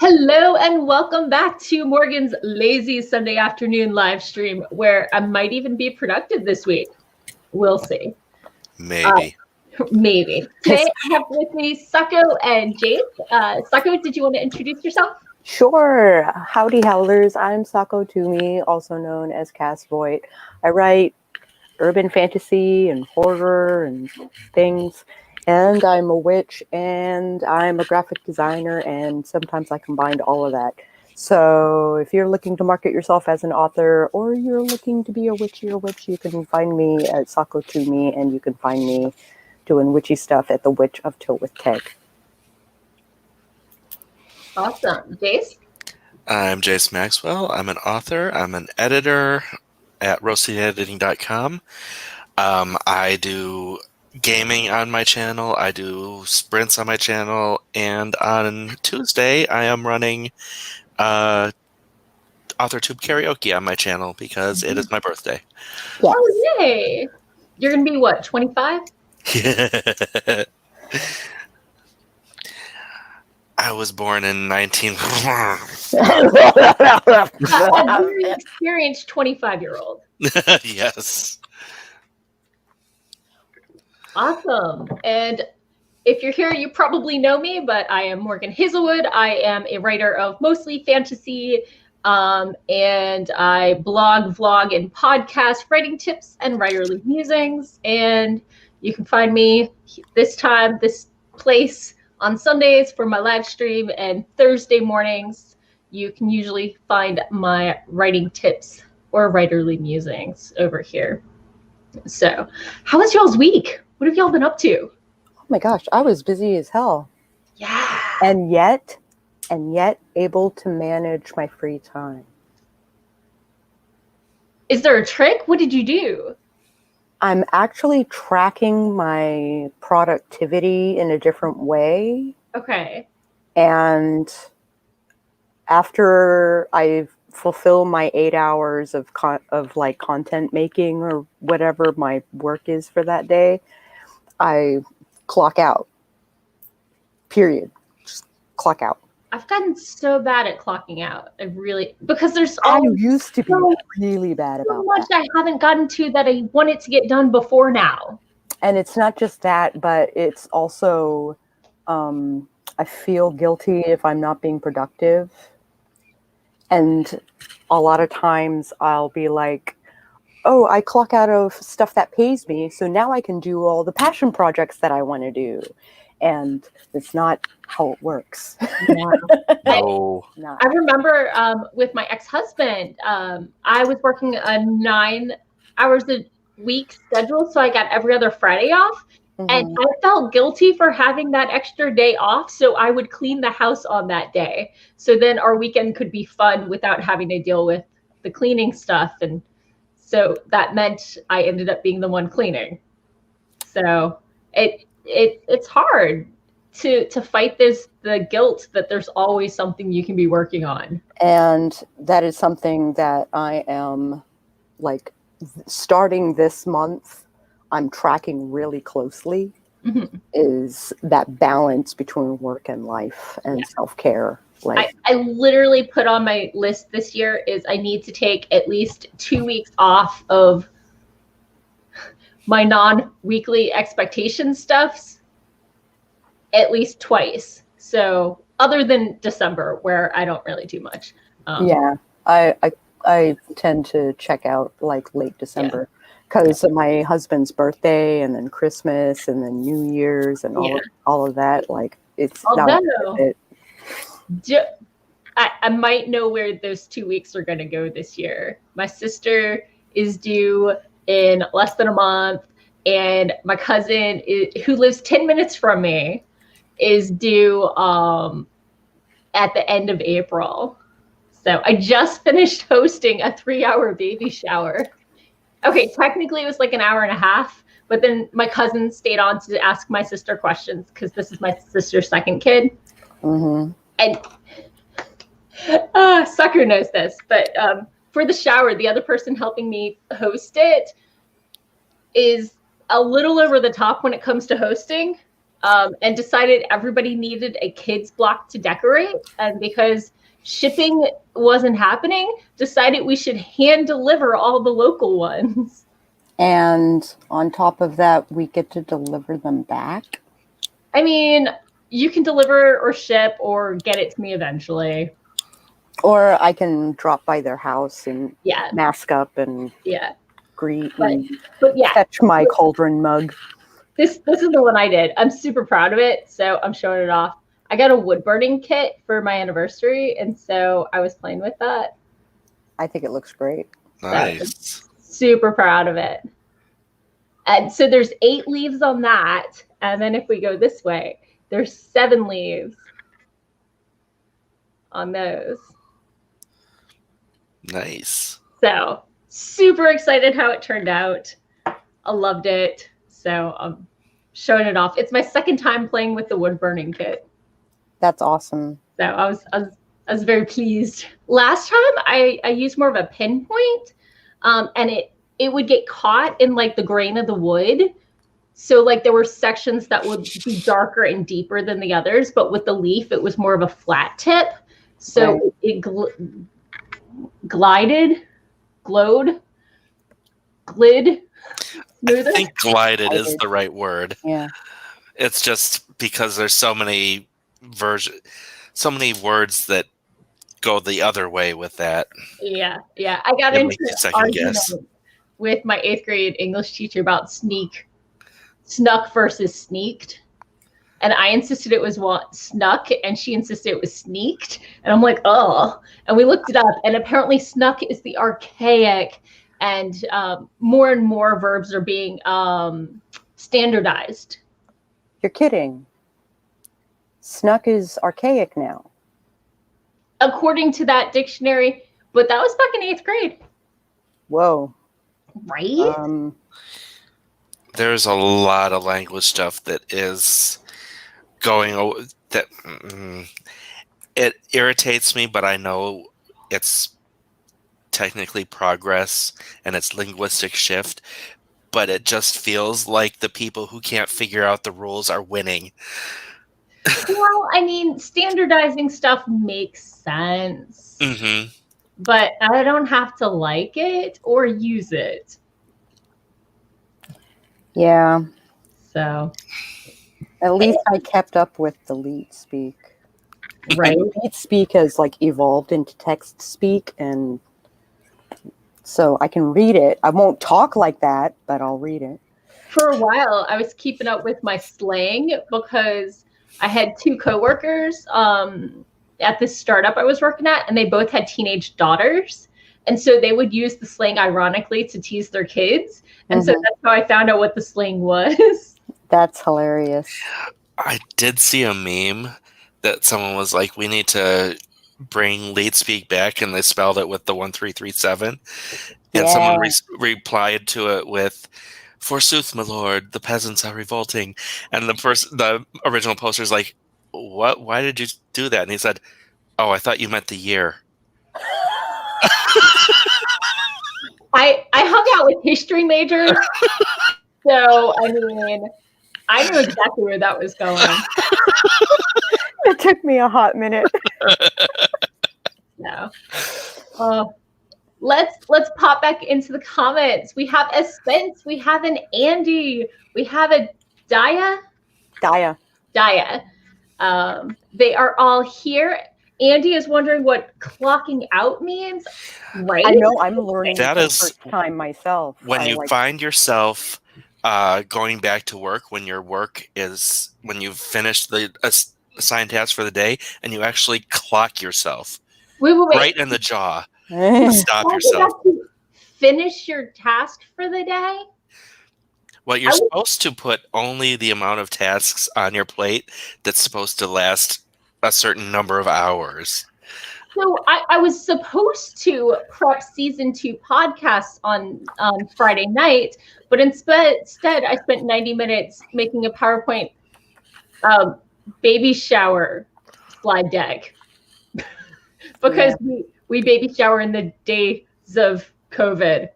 Hello and welcome back to Morgan's lazy Sunday afternoon live stream, where I might even be productive this week. We'll see. Maybe. Maybe. Today I have with me Sako and Jayce. Sako, did you want to introduce yourself? Sure. Howdy howlers. I'm Sako Toomey, also known as Voit. I write urban fantasy and horror and things. And I'm a witch and I'm a graphic designer, and sometimes I combine all of that. So if you're looking to market yourself as an author or you're looking to be a witchy or witch, you can find me at Sako Toomey, and you can find me doing witchy stuff at the Witch of Tilwith Keg. Awesome. Jayce? I'm Jayce Maxwell. I'm an author. I'm an editor at roastingediting.com. I do gaming on my channel. I do sprints on my channel. And on Tuesday, I am running AuthorTube karaoke on my channel because it is my birthday. Yes. Oh, yay. You're going to be what, 25? I was born in 19... A very experienced 25-year-old. Yes. Awesome. And if you're here, you probably know me, but I am Morgan Hazelwood. I am a writer of mostly fantasy, and I blog, vlog, and podcast writing tips and writerly musings. And you can find me this place on Sundays for my live stream, and Thursday mornings you can usually find my writing tips or writerly musings over here. So how was y'all's week? What have y'all been up to? Oh my gosh, I was busy as hell. Yeah. And yet able to manage my free time. Is there a trick? What did you do? I'm actually tracking my productivity in a different way. Okay. And after I fulfill my 8 hours of content making or whatever my work is for that day, I clock out. Period. Just clock out. I've gotten so bad at clocking out. Because there's I used to be really bad about so much that. I haven't gotten to that I want it to get done before now. And it's not just that, but it's also I feel guilty if I'm not being productive. And a lot of times I'll be like, oh, I clock out of stuff that pays me, so now I can do all the passion projects that I want to do. And it's not how it works. Yeah. No. I remember with my ex-husband, I was working a 9 hours a week schedule, so I got every other Friday off. Mm-hmm. And I felt guilty for having that extra day off, so I would clean the house on that day. So then our weekend could be fun without having to deal with the cleaning stuff. And so that meant I ended up being the one cleaning. So it's hard to fight the guilt that there's always something you can be working on. And that is something that I am starting this month, I'm tracking really closely, is that balance between work and life and self-care. I literally put on my list this year is I need to take at least 2 weeks off of my non-weekly expectation stuffs at least twice. So other than December, where I don't really do much. I tend to check out late December because of my husband's birthday and then Christmas and then New Year's and all of that. It's not worth it. I might know where those 2 weeks are going to go this year. My sister is due in less than a month, and my cousin who lives 10 minutes from me is due at the end of April. So I just finished hosting a 3-hour baby shower. Okay, technically it was like an hour and a half, but then my cousin stayed on to ask my sister questions because this is my sister's second kid. Mm-hmm. And Sako knows this, but for the shower, the other person helping me host it is a little over the top when it comes to hosting. and decided everybody needed a kids block to decorate. And because shipping wasn't happening, decided we should hand deliver all the local ones. And on top of that, we get to deliver them back. I mean, you can deliver or ship or get it to me eventually. Or I can drop by their house and mask up and greet and fetch my cauldron mug. This is the one I did. I'm super proud of it, so I'm showing it off. I got a wood burning kit for my anniversary, and so I was playing with that. I think it looks great. Nice. Super proud of it. And so there's 8 leaves on that, and then if we go this way, there's 7 leaves on those. Nice. So super excited how it turned out. I loved it. So I'm showing it off. It's my second time playing with the wood burning kit. That's awesome. So I was very pleased. Last time I used more of a pinpoint, and it would get caught in like the grain of the wood. So like there were sections that would be darker and deeper than the others, but with the leaf it was more of a flat tip. So it glid. I think glided is the right word. Yeah. It's just because there's so many words that go the other way with that. Yeah. I got into an argument with my 8th grade English teacher about snuck versus sneaked. And I insisted it was snuck, and she insisted it was sneaked. And I'm like, oh. And we looked it up, and apparently snuck is the archaic, and more and more verbs are being standardized. You're kidding. Snuck is archaic now. According to that dictionary, but that was back in 8th grade. Whoa. Right? There's a lot of language stuff that is going that it irritates me, but I know it's technically progress and it's linguistic shift, but it just feels like the people who can't figure out the rules are winning. Well, I mean, standardizing stuff makes sense, but I don't have to like it or use it. Yeah. So at least I kept up with the leet speak. Right. Leet speak has like evolved into text speak, and so I can read it. I won't talk like that, but I'll read it. For a while, I was keeping up with my slang because I had 2 coworkers at this startup I was working at, and they both had teenage daughters. And so they would use the slang ironically to tease their kids. And so that's how I found out what the slang was. That's hilarious. I did see a meme that someone was like, we need to bring leet speak back, and they spelled it with the 1337. And someone replied to it with, "Forsooth, my lord, the peasants are revolting." And the original poster's like, "What? Why did you do that?" And he said, "Oh, I thought you meant the year." I hung out with history majors, so I mean, I knew exactly where that was going. It took me a hot minute. No. Let's pop back into the comments. We have a Spence, we have an Andy, we have a Daya. They are all here. Andy is wondering what clocking out means. Right? I know, I'm learning that for the is first time myself. When you find yourself going back to work, when your work is, when you've finished the assigned task for the day, and you actually clock yourself. Wait. Right in the jaw. Stop yourself. You finish your task for the day? Well, you're supposed to put only the amount of tasks on your plate that's supposed to last a certain number of hours. So I was supposed to prep season 2 podcasts on Friday night, but instead I spent 90 minutes making a PowerPoint baby shower slide deck because we baby shower in the days of COVID.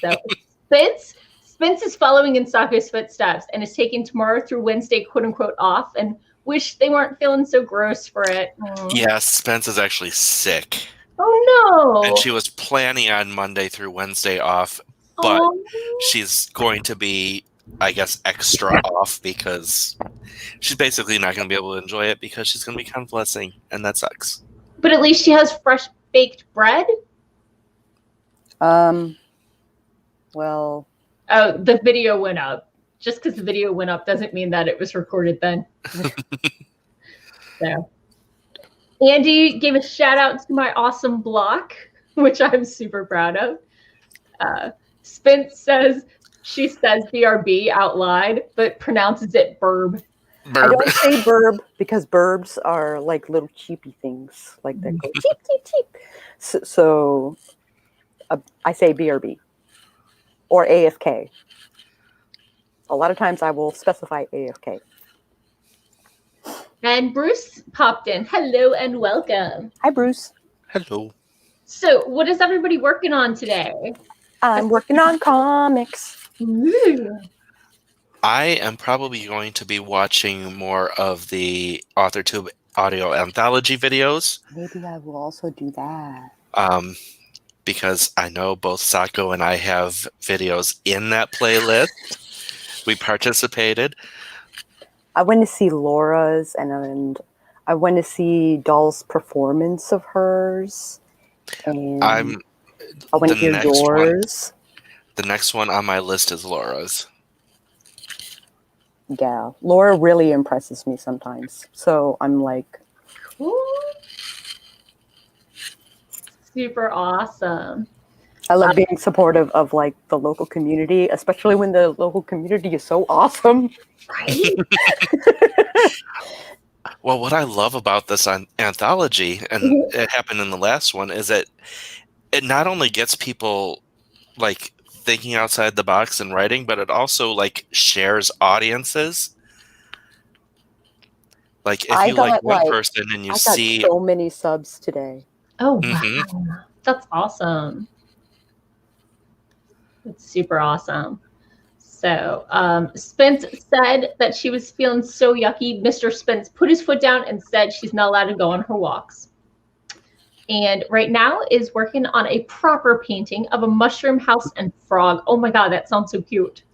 So Spence is following in Sako's footsteps and is taking tomorrow through Wednesday, quote unquote, off, and wish they weren't feeling so gross for it. Yeah, Spence is actually sick. Oh And no. she was planning on Monday through Wednesday off, but Oh. she's going to be, I guess, extra off because she's basically not going to be able to enjoy it because she's going to be convalescing, and that sucks. But at least she has fresh baked bread. Well. Oh, the video went up. Just because the video went up doesn't mean that it was recorded then. So, Andy gave a shout out to my awesome block, which I'm super proud of. Spence says she says BRB out loud, but pronounces it burb. I don't say burb because burbs are like little cheapy things, like that go cheep, cheep, cheep. So I say BRB or AFK. A lot of times I will specify AFK. And Bruce popped in. Hello and welcome. Hi, Bruce. Hello. So, what is everybody working on today? I'm working on comics. Ooh. I am probably going to be watching more of the AuthorTube audio anthology videos. Maybe I will also do that. Because I know both Sako and I have videos in that playlist. We participated. I went to see Laura's and I went to see Doll's performance of hers. And I went to hear yours. The next one on my list is Laura's. Yeah, Laura really impresses me sometimes. So I'm like, Ooh. Super awesome. I love being supportive of like the local community, especially when the local community is so awesome. Right? Well, what I love about this anthology, and it happened in the last one, is that it not only gets people like thinking outside the box and writing, but it also like shares audiences. Like if you like one person and you see so many subs today. Oh wow. That's awesome. That's super awesome. So Spence said that she was feeling so yucky. Mr. Spence put his foot down and said she's not allowed to go on her walks. And right now is working on a proper painting of a mushroom house and frog. Oh my God, that sounds so cute.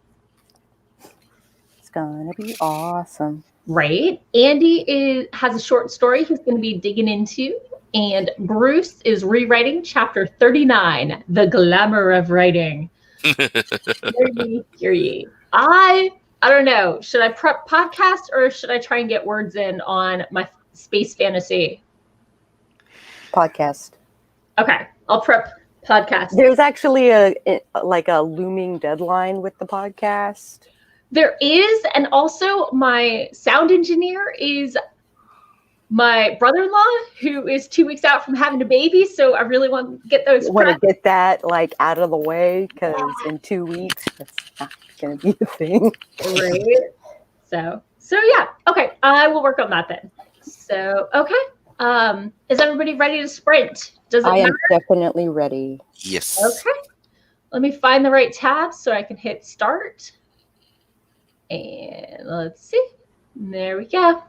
It's gonna be awesome. Right? Andy has a short story he's going to be digging into. And Bruce is rewriting chapter 39, The Glamour of Writing. Hear ye. I don't know. Should I prep podcast or should I try and get words in on my space fantasy? Podcast. Okay, I'll prep podcast. There's actually a looming deadline with the podcast. There is, and also my sound engineer is my brother-in-law, who is 2 weeks out from having a baby. So I really want to get those. Want to get that like out of the way because in 2 weeks that's not going to be the thing. Right. So yeah. Okay, I will work on that then. So okay. Is everybody ready to sprint? Does it matter? I am definitely ready. Yes. Okay. Let me find the right tab so I can hit start. And let's see. There we go.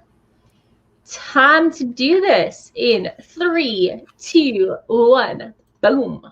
Time to do this in 3, 2, 1. Boom.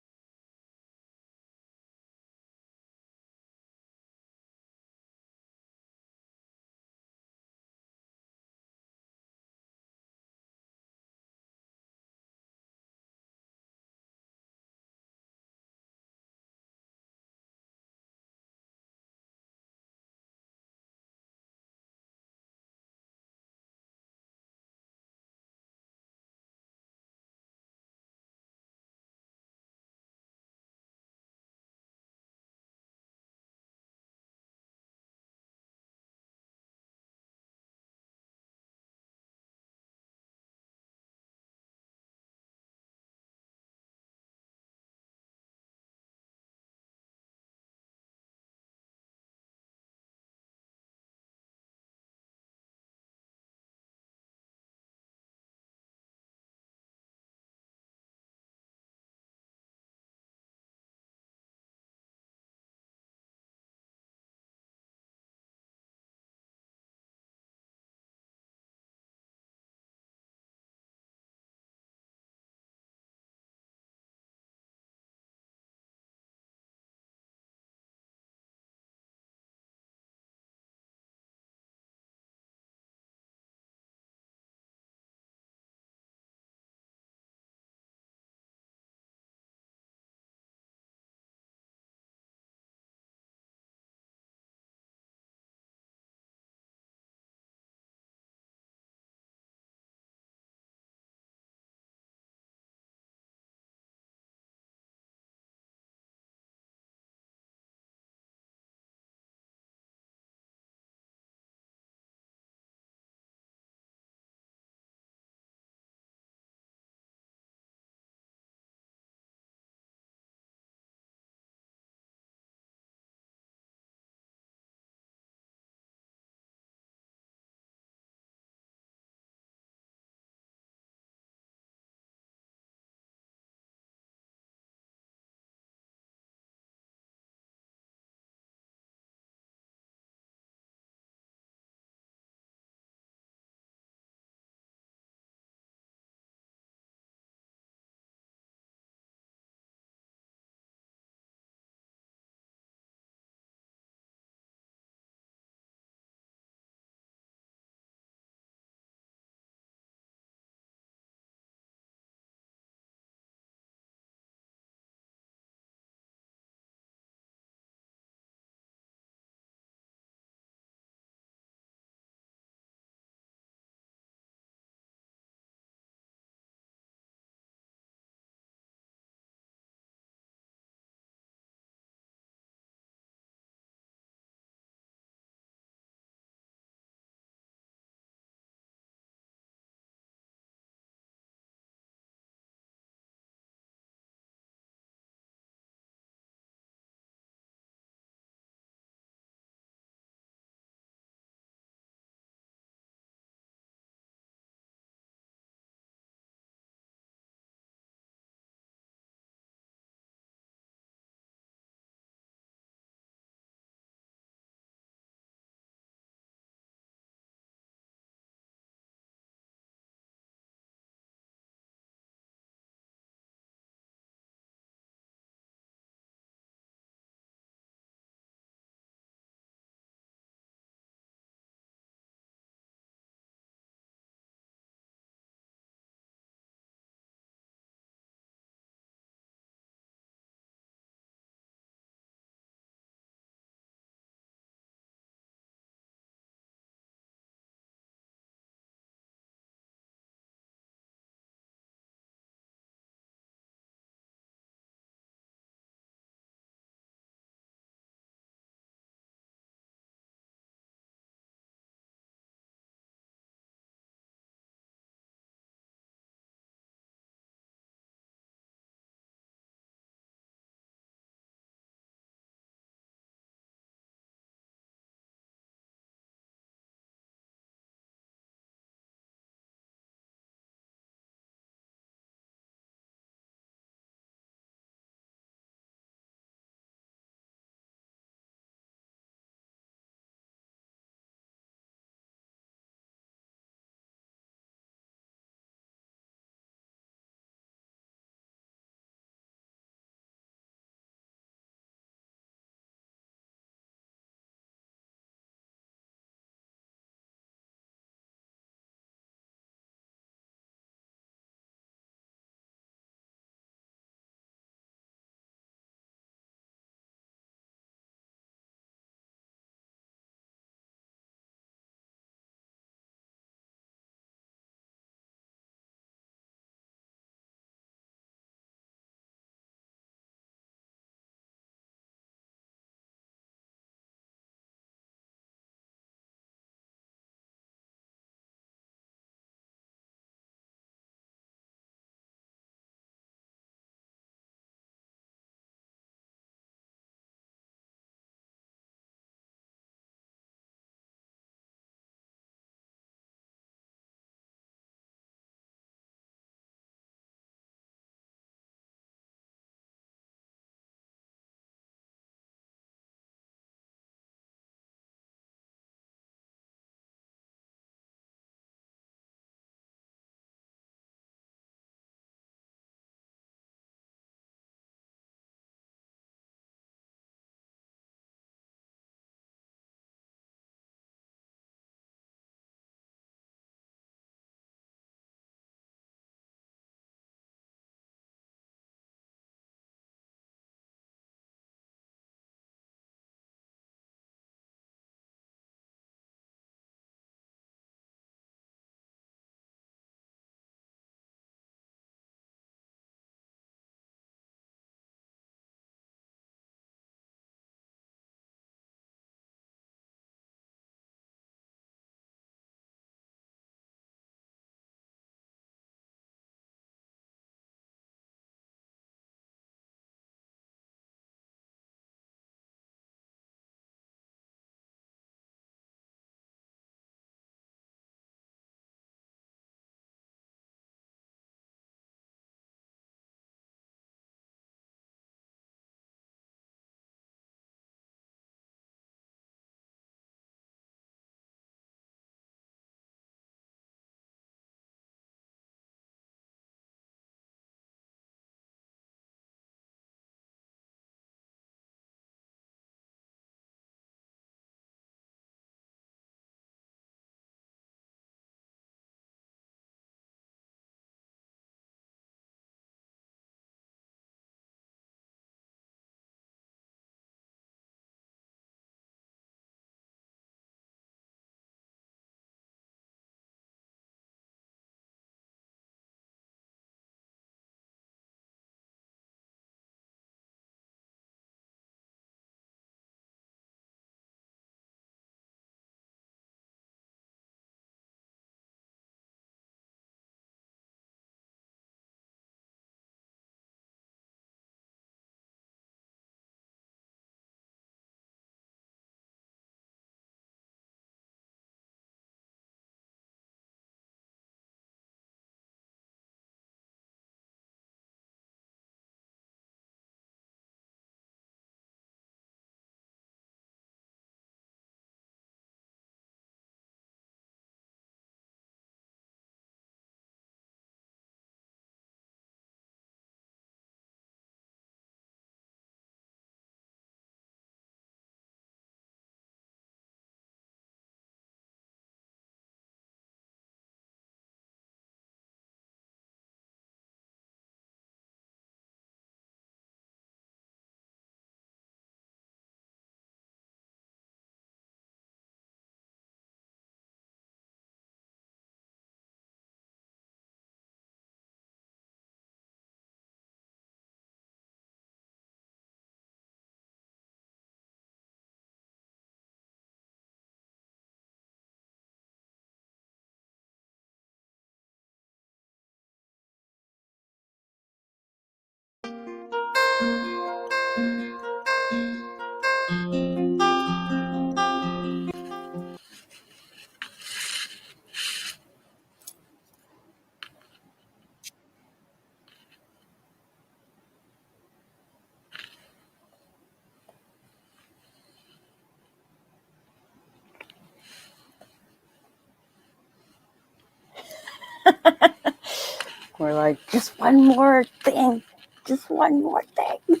We're like, just one more thing. Just one more thing.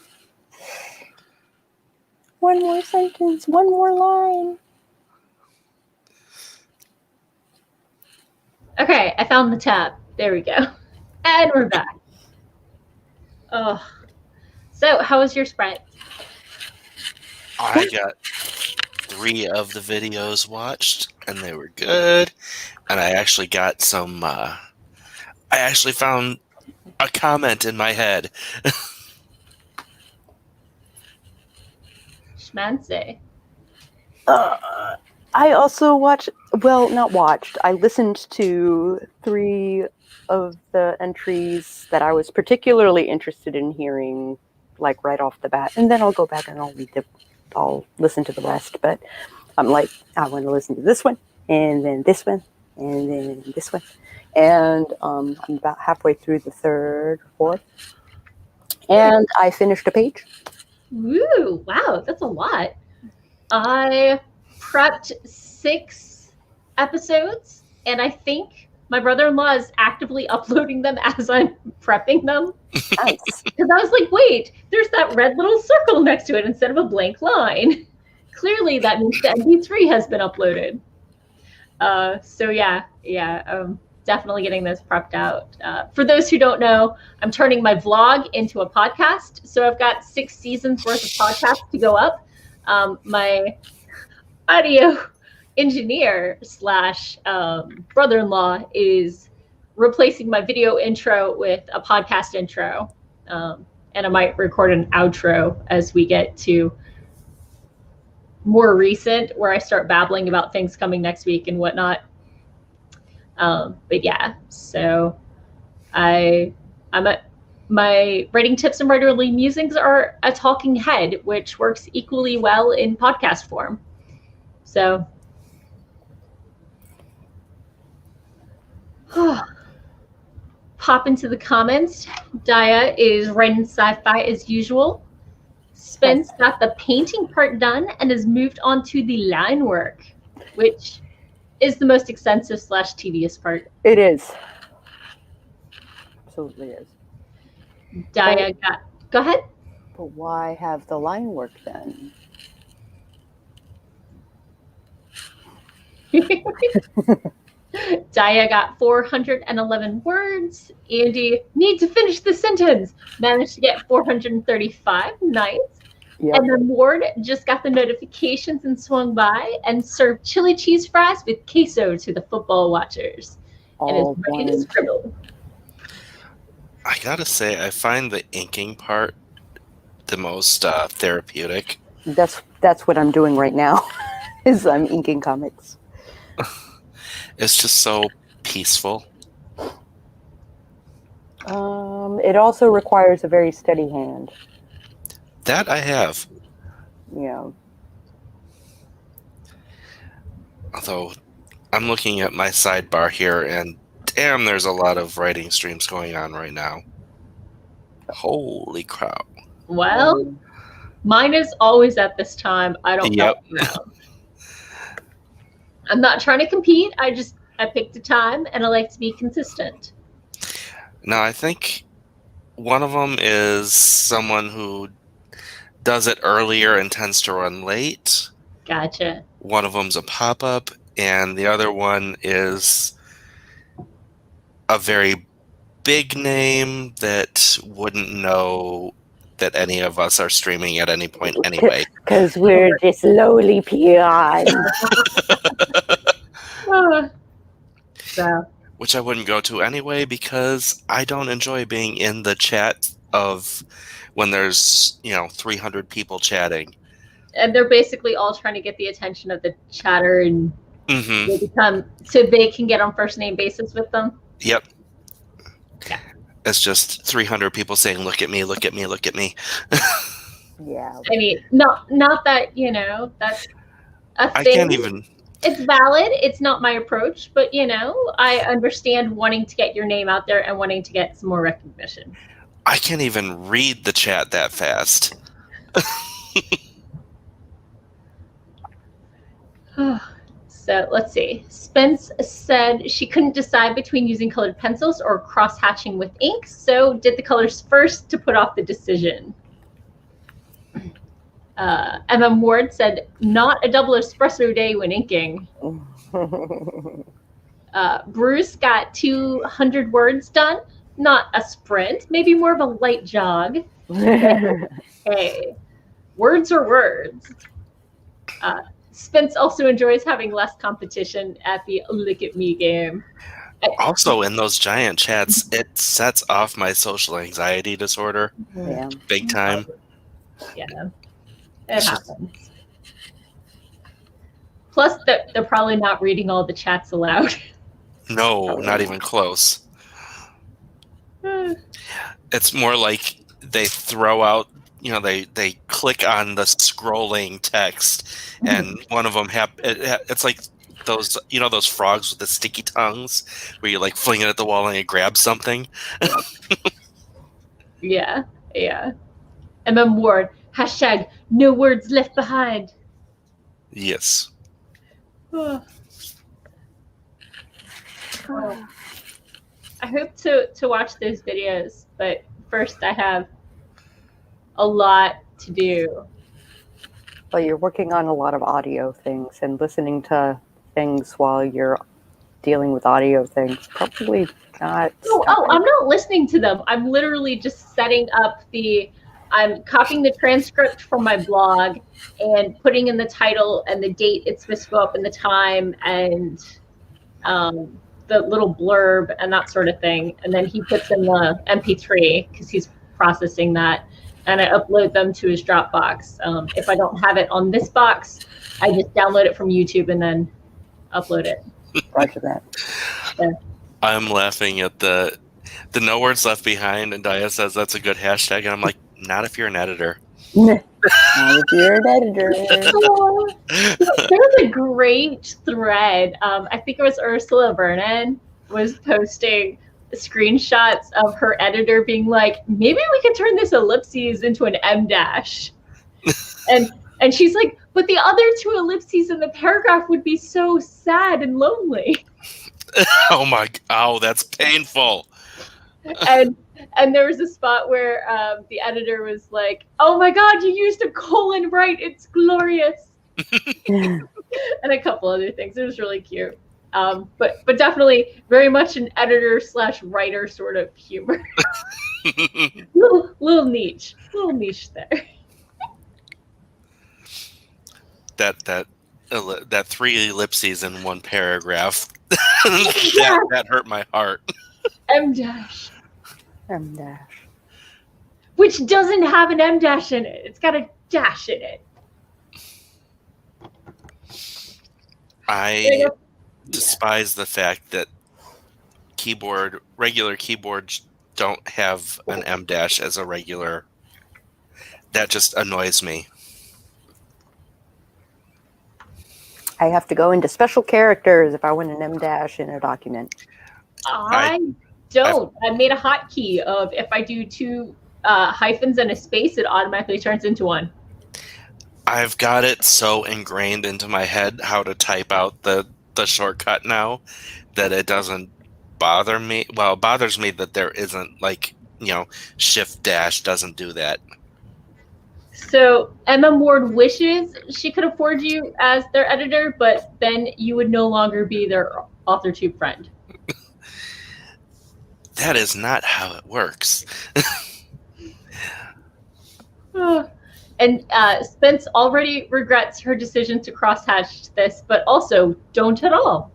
One more sentence. One more line. Okay, I found the tab. There we go. And we're back. Oh. So, how was your Sprite? I got 3 of the videos watched, and they were good. And I actually got some. I actually found a comment in my head. Schmancy. I also watched, well, not watched, I listened to 3 of the entries that I was particularly interested in hearing, like right off the bat. And then I'll go back and I'll listen to the rest. But I'm like, I want to listen to this one, and then this one, and then this one. And I'm about halfway through the 3rd or 4th. And I finished a page. Woo! Wow, that's a lot. I prepped 6 episodes, and I think my brother-in-law is actively uploading them as I'm prepping them. Nice. Because I was like, wait, there's that red little circle next to it instead of a blank line. Clearly, that means the MP3 has been uploaded. So yeah, definitely getting this prepped out. For those who don't know, I'm turning my vlog into a podcast. So I've got 6 seasons worth of podcasts to go up. My audio engineer / brother-in-law is replacing my video intro with a podcast intro. And I might record an outro as we get to more recent, where I start babbling about things coming next week and whatnot. But yeah, so my writing tips and writerly musings are a talking head, which works equally well in podcast form. So pop into the comments. Daya is writing sci-fi as usual. Spence got the painting part done and has moved on to the line work, which is the most extensive / tedious part. It is. Absolutely is. Daya go ahead. But why have the line work then? Daya got 411 words. Andy, need to finish the sentence. Managed to get 435. Nice. Yep. And then Ward just got the notifications and swung by and served chili cheese fries with queso to the football watchers. All and is ready to scribble. I gotta say, I find the inking part the most therapeutic. That's what I'm doing right now. Is I'm inking comics. It's just so peaceful. It also requires a very steady hand. That I have. Yeah. Although, I'm looking at my sidebar here, and damn, there's a lot of writing streams going on right now. Holy crap. Well, mine is always at this time. I don't know. I'm not trying to compete. I picked a time, and I like to be consistent. Now, I think one of them is someone who does it earlier and tends to run late. Gotcha. One of them's a pop-up, and the other one is a very big name that wouldn't know that any of us are streaming at any point anyway. Because we're just lowly peon. So. Which I wouldn't go to anyway, because I don't enjoy being in the chat of when there's 300 people chatting. And they're basically all trying to get the attention of the chatter, and they become so they can get on first name basis with them. Yep. Yeah. It's just 300 people saying, "Look at me, look at me, look at me." Yeah. I mean, not that that's a thing. I can't even. It's valid. It's not my approach, but I understand wanting to get your name out there and wanting to get some more recognition. I can't even read the chat that fast. So let's see. Spence said she couldn't decide between using colored pencils or cross-hatching with ink, so did the colors first to put off the decision. MM Ward said, not a double espresso day when inking. Bruce got 200 words done. Not a sprint, maybe more of a light jog. Hey, words are words. Spence also enjoys having less competition at the Look at Me game. Also, in those giant chats, it sets off my social anxiety disorder. Yeah. Big time. Yeah, it happens. Plus, they're probably not reading all the chats aloud. No, not even close. It's more like they throw out, they click on the scrolling text, and one of them it's like those, those frogs with the sticky tongues where you like fling it at the wall and it grabs something. Yeah. MM Ward, hashtag no words left behind. Yes. I hope to watch those videos, but first I have a lot to do. Well, you're working on a lot of audio things, and listening to things while you're dealing with audio things probably not. Oh, I'm not listening to them. I'm literally just setting up I'm copying the transcript from my blog and putting in the title and the date it's supposed to go up and the time and the little blurb and that sort of thing. And then he puts in the MP3 because he's processing that, and I upload them to his Dropbox. If I don't have it on this box, I just download it from YouTube and then upload it. Roger that. Yeah. I'm laughing at the no words left behind, and Dia says that's a good hashtag, and I'm like, not if you're an editor. Not if you're an editor. There's a great thread. I think it was Ursula Vernon was posting screenshots of her editor being like, maybe we could turn this ellipses into an M dash. and she's like, but the other two ellipses in the paragraph would be so sad and lonely. Oh, that's painful. And there was a spot where the editor was like, oh my God, you used a colon right. It's glorious. And a couple other things. It was really cute. But definitely very much an editor/writer sort of humor. little niche there. That 3 ellipses in one paragraph. that hurt my heart. M dash. M dash. Which doesn't have an M dash in it. It's got a dash in it. I despise the fact that regular keyboards don't have an M dash as a regular. That just annoys me. I have to go into special characters if I want an M dash in a document. I don't. I made a hotkey of if I do 2 hyphens and a space, it automatically turns into one. I've got it so ingrained into my head how to type out the shortcut now that it doesn't bother me. Well, it bothers me that there isn't shift dash doesn't do that. So MM Ward wishes she could afford you as their editor, but then you would no longer be their AuthorTube friend. That is not how it works. And Spence already regrets her decision to crosshatch this, but also don't at all.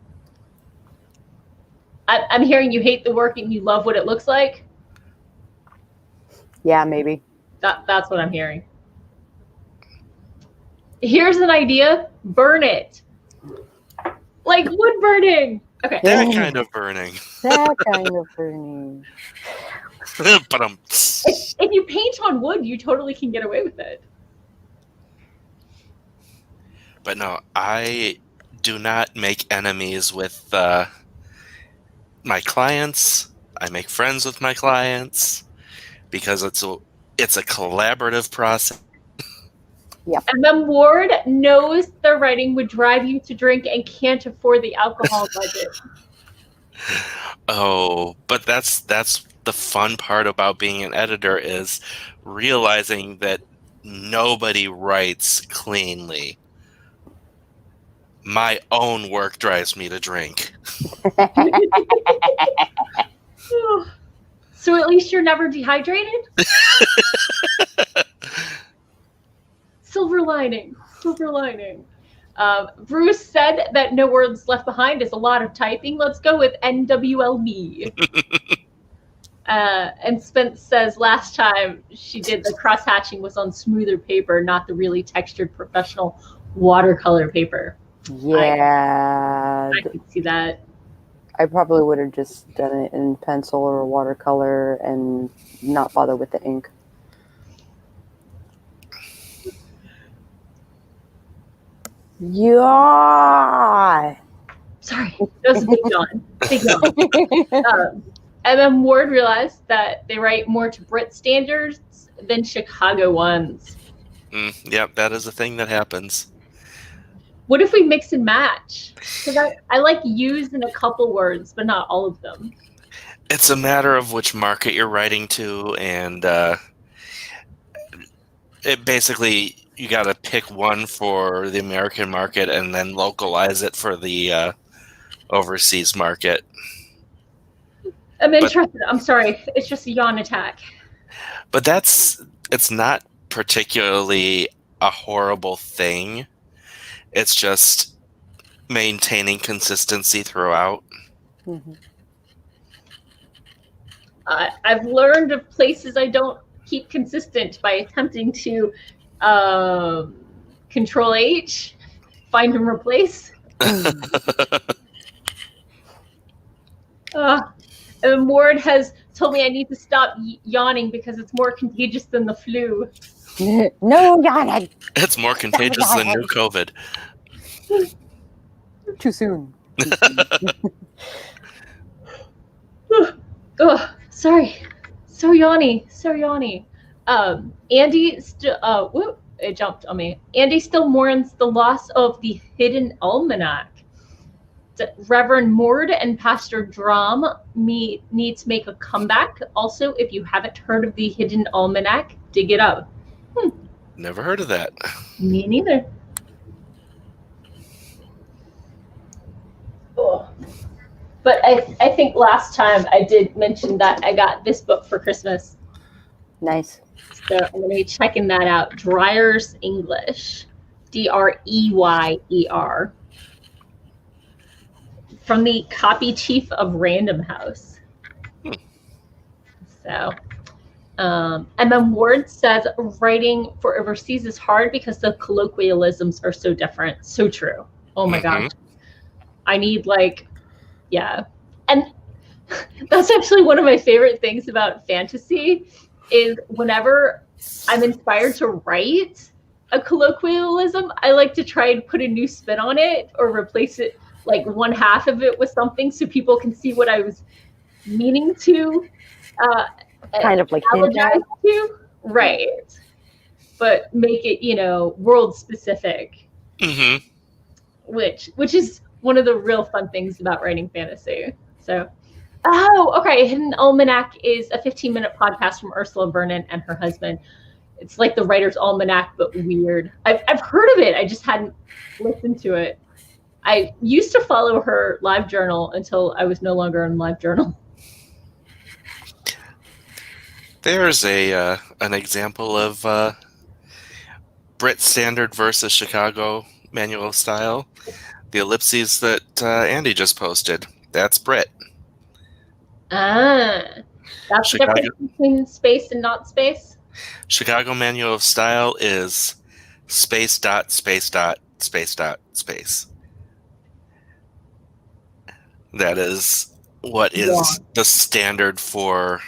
I'm hearing you hate the work and you love what it looks like. Yeah, maybe. That's what I'm hearing. Here's an idea. Burn it. Like wood burning. Okay. That kind of burning. That kind of burning. But if you paint on wood, you totally can get away with it. But no, I do not make enemies with my clients. I make friends with my clients because it's a collaborative process. Yep. And then Ward knows their writing would drive you to drink and can't afford the alcohol budget. Oh, but that's the fun part about being an editor is realizing that nobody writes cleanly. My own work drives me to drink. So at least you're never dehydrated? Silver lining. Silver lining. Bruce said that No Words Left Behind is a lot of typing. Let's go with NWLB. And Spence says last time she did the cross-hatching was on smoother paper, not the really textured professional watercolor paper. Yeah. I can see that. I probably would have just done it in pencil or watercolor and not bother with the ink. Yeah. Sorry, that was a big yawn. Big yawn. And then Ward realized that they write more to Brit standards than Chicago ones. Yep, that is a thing that happens. What if we mix and match? Because I like use in a couple words, but not all of them. It's a matter of which market you're writing to, and it basically you got to pick one for the American market and then localize it for the overseas market. I'm interested. I'm sorry. It's just a yawn attack. But it's not particularly a horrible thing. It's just maintaining consistency throughout. Mm-hmm. I've learned of places I don't keep consistent by attempting to Control H, find and replace. And Ward has told me I need to stop yawning because it's more contagious than the flu. No yawning. It's more contagious than new COVID. Too soon. Oh, sorry. So yawny. Andy still whoop, it jumped on me. Andy still mourns the loss of the Hidden Almanac. Reverend Mord and Pastor Drum need to make a comeback. Also, if you haven't heard of the Hidden Almanac, dig it up. Never heard of that. Me neither. Oh. But I think last time I did mention that I got this book for Christmas. Nice. So I'm going to be checking that out. Dreyer's English. Dreyer. From the copy chief of Random House. So, and then Ward says writing for overseas is hard because the colloquialisms are so different. So true. Oh my gosh. I need yeah. And that's actually one of my favorite things about fantasy is whenever I'm inspired to write a colloquialism, I like to try and put a new spin on it or replace it, like one half of it with something so people can see what I was meaning to kind of like apologize to. Right. But make it, world specific. Mm-hmm. Which is one of the real fun things about writing fantasy. So, okay. Hidden Almanac is a 15-minute podcast from Ursula Vernon and her husband. It's like the Writer's Almanac, but weird. I've heard of it. I just hadn't listened to it. I used to follow her live journal until I was no longer in live journal. There's an example of Brit Standard versus Chicago manual style. The ellipses that Andy just posted. That's Brit. That's the difference between space and not space? Chicago manual of style is space dot space dot space dot space. That is what is the standard for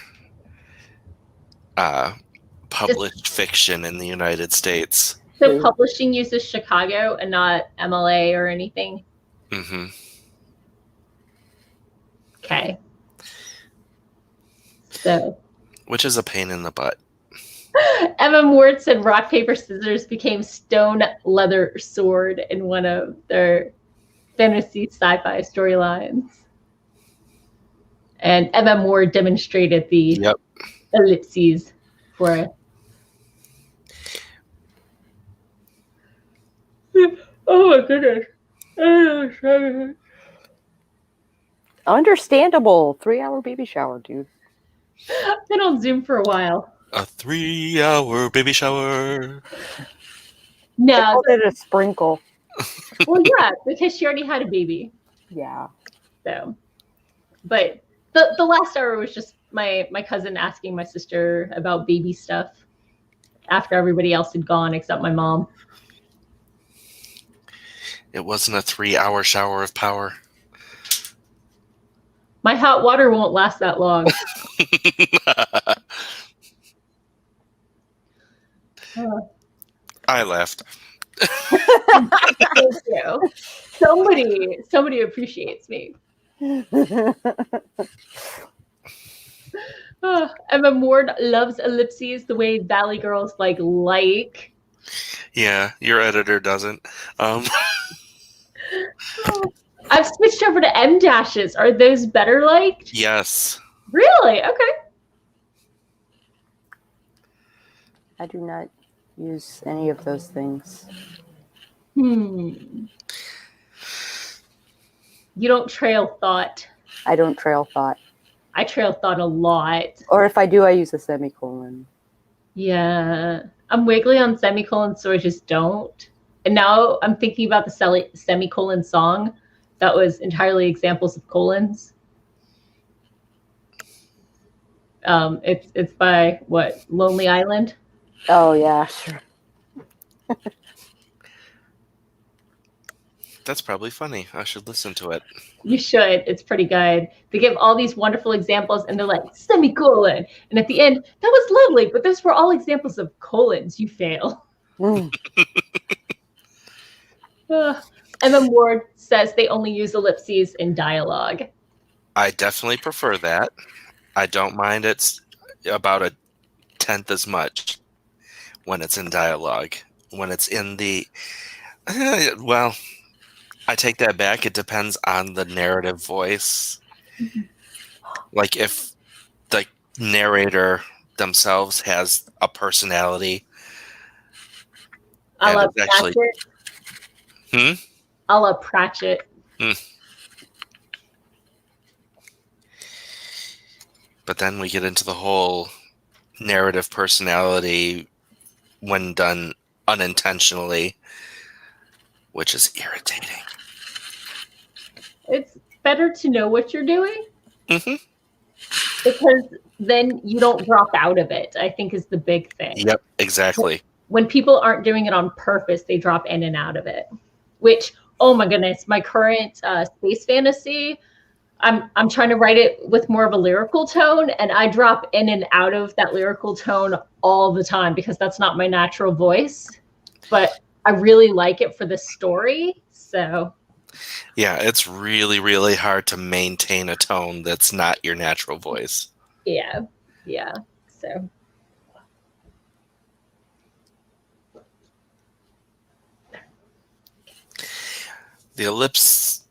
published fiction in the United States. So publishing uses Chicago and not MLA or anything? Mm-hmm. Okay. So. Which is a pain in the butt. Emma Ward said rock, paper, scissors became stone, leather, sword in one of their fantasy sci-fi storylines. And Emma Ward demonstrated the ellipses for us. Oh my goodness. Understandable. 3-hour baby shower, dude. I've been on Zoom for a while. A 3-hour baby shower. They No. called it a sprinkle. Well, yeah, because she already had a baby. Yeah. So, but the last hour was just my cousin asking my sister about baby stuff after everybody else had gone except my mom. It wasn't a 3-hour shower of power. My hot water won't last that long. I laughed. Thank you. Somebody appreciates me. Emma Ward loves ellipses the way Valley Girls like. Yeah, your editor doesn't. I've switched over to M dashes. Are those better liked? Yes. Really? Okay. I do not use any of those things. You don't trail thought. I don't trail thought. I trail thought a lot. Or if I do, I use a semicolon. Yeah. I'm wiggly on semicolons, so I just don't. And now I'm thinking about the semicolon song that was entirely examples of colons. It's by what? Lonely Island? Oh, yeah, sure. That's probably funny. I should listen to it. You should. It's pretty good. They give all these wonderful examples, and they're like, semicolon. And at the end, that was lovely, but those were all examples of colons. You fail. Emma Ward says they only use ellipses in dialogue. I definitely prefer that. I don't mind it's about 1/10 as much when it's in dialogue. When it's in the... well, I take that back. It depends on the narrative voice. Like if the narrator themselves has a personality. A la Pratchett. A la Pratchett. But then we get into the whole narrative personality when done unintentionally, which is irritating. It's better to know what you're doing. Mm-hmm. Because then you don't drop out of it, I think is the big thing. Yep, exactly. When people aren't doing it on purpose, they drop in and out of it. Which, oh my goodness, my current space fantasy, I'm trying to write it with more of a lyrical tone, and I drop in and out of that lyrical tone all the time because that's not my natural voice. But I really like it for the story, so... Yeah, it's really, really hard to maintain a tone that's not your natural voice. Yeah, so... The ellipses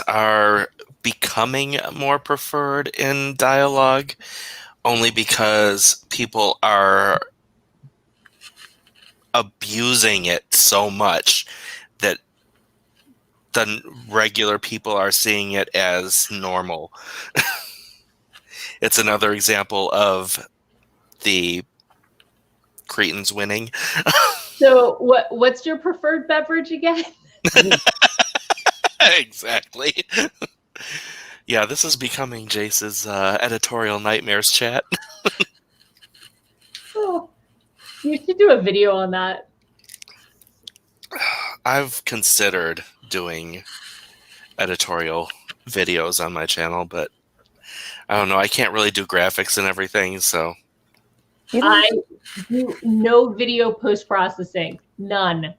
are becoming more preferred in dialogue only because people are abusing it so much that the regular people are seeing it as normal. It's another example of the Cretans winning. So what's your preferred beverage again? Exactly. Yeah, this is becoming Jayce's editorial nightmares chat. Oh, you should do a video on that. I've considered doing editorial videos on my channel, but I don't know. I can't really do graphics and everything, so... I do no video post-processing. None.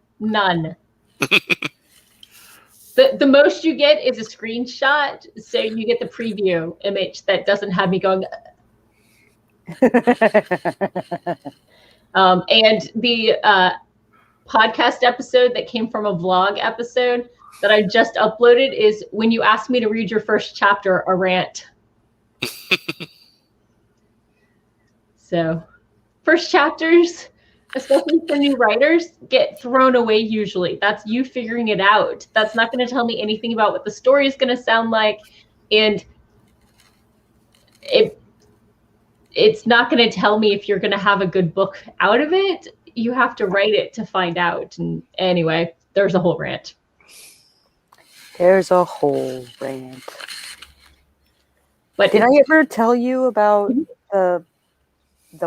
The most you get is a screenshot, so you get the preview image that doesn't have me going... And the podcast episode that came from a vlog episode that I just uploaded is when you asked me to read your first chapter, a rant. So, first chapters, especially for new writers, get thrown away usually. That's you figuring it out. That's not going to tell me anything about what the story is going to sound like. And it's not going to tell me if you're going to have a good book out of it. You have to write it to find out. And anyway, there's a whole rant. There's a whole rant. But did I ever tell you about the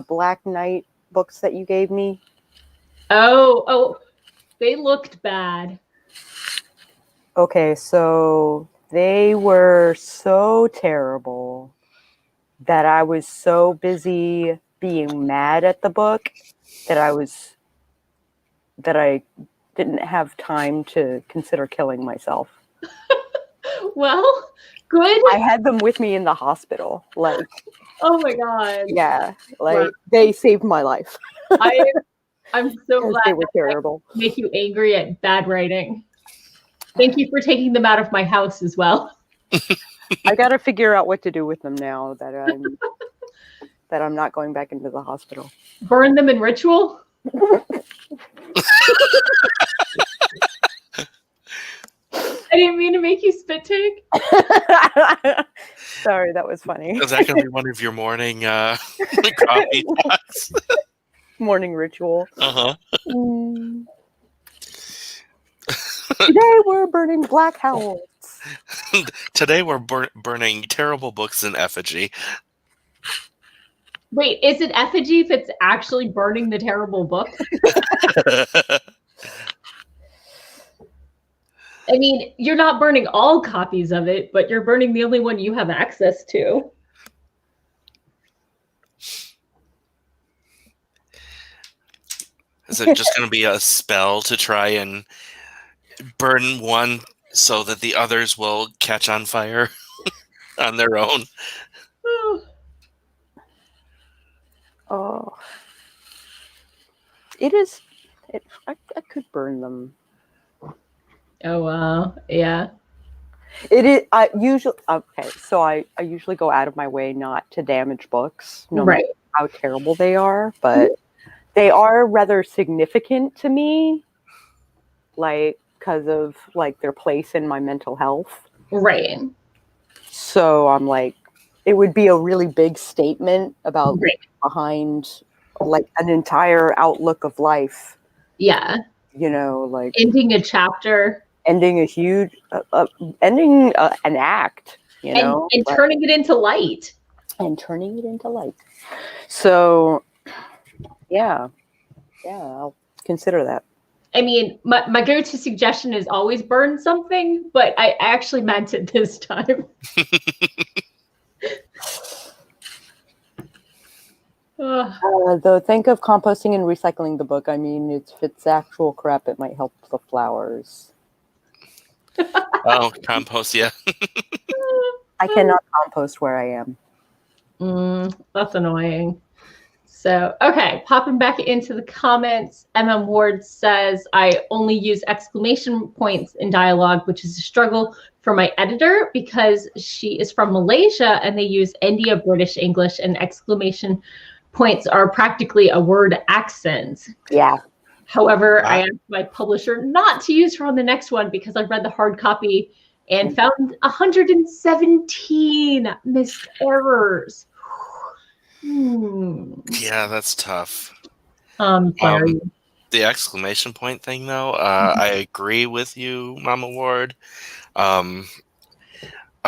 Black Knight books that you gave me? Oh, they looked bad. Okay, so they were so terrible that I was so busy being mad at the book that I didn't have time to consider killing myself. Well, good. I had them with me in the hospital. Like, oh my God. Yeah, like they saved my life. I'm so glad they were terrible. I make you angry at bad writing. Thank you for taking them out of my house as well. I got to figure out what to do with them now that I'm not going back into the hospital. Burn them in ritual? I didn't mean to make you spit take. Sorry, that was funny. Is that going to be one of your morning coffee thoughts? Morning ritual. Uh-huh. Today we're burning black howls. Today we're burning terrible books in effigy. Wait, is it effigy if it's actually burning the terrible book? I mean, you're not burning all copies of it, but you're burning the only one you have access to. Is it just going to be a spell to try and burn one so that the others will catch on fire on their own? Oh. It is... I could burn them. Oh, wow. Yeah. It is. I usually usually go out of my way not to damage books, no matter how terrible they are. But they are rather significant to me, like because of like their place in my mental health. Right. So I'm like, it would be a really big statement about behind like an entire outlook of life. Yeah. You know, like ending a chapter. Ending a huge, ending an act, you know, and turning it into light. So, yeah, I'll consider that. I mean, my go-to suggestion is always burn something, but I actually meant it this time. Though, think of composting and recycling the book. I mean, if it's actual crap, it might help the flowers. Oh, compost, yeah. I cannot compost where I am. That's annoying. So, okay, popping back into the comments, MM Ward says, I only use exclamation points in dialogue, which is a struggle for my editor because she is from Malaysia and they use India British English, and exclamation points are practically a word accent. Yeah. However, I asked my publisher not to use her on the next one because I read the hard copy and found 117 missed errors. Yeah, that's tough. Sorry. The exclamation point thing, though, I agree with you, Mama Ward. A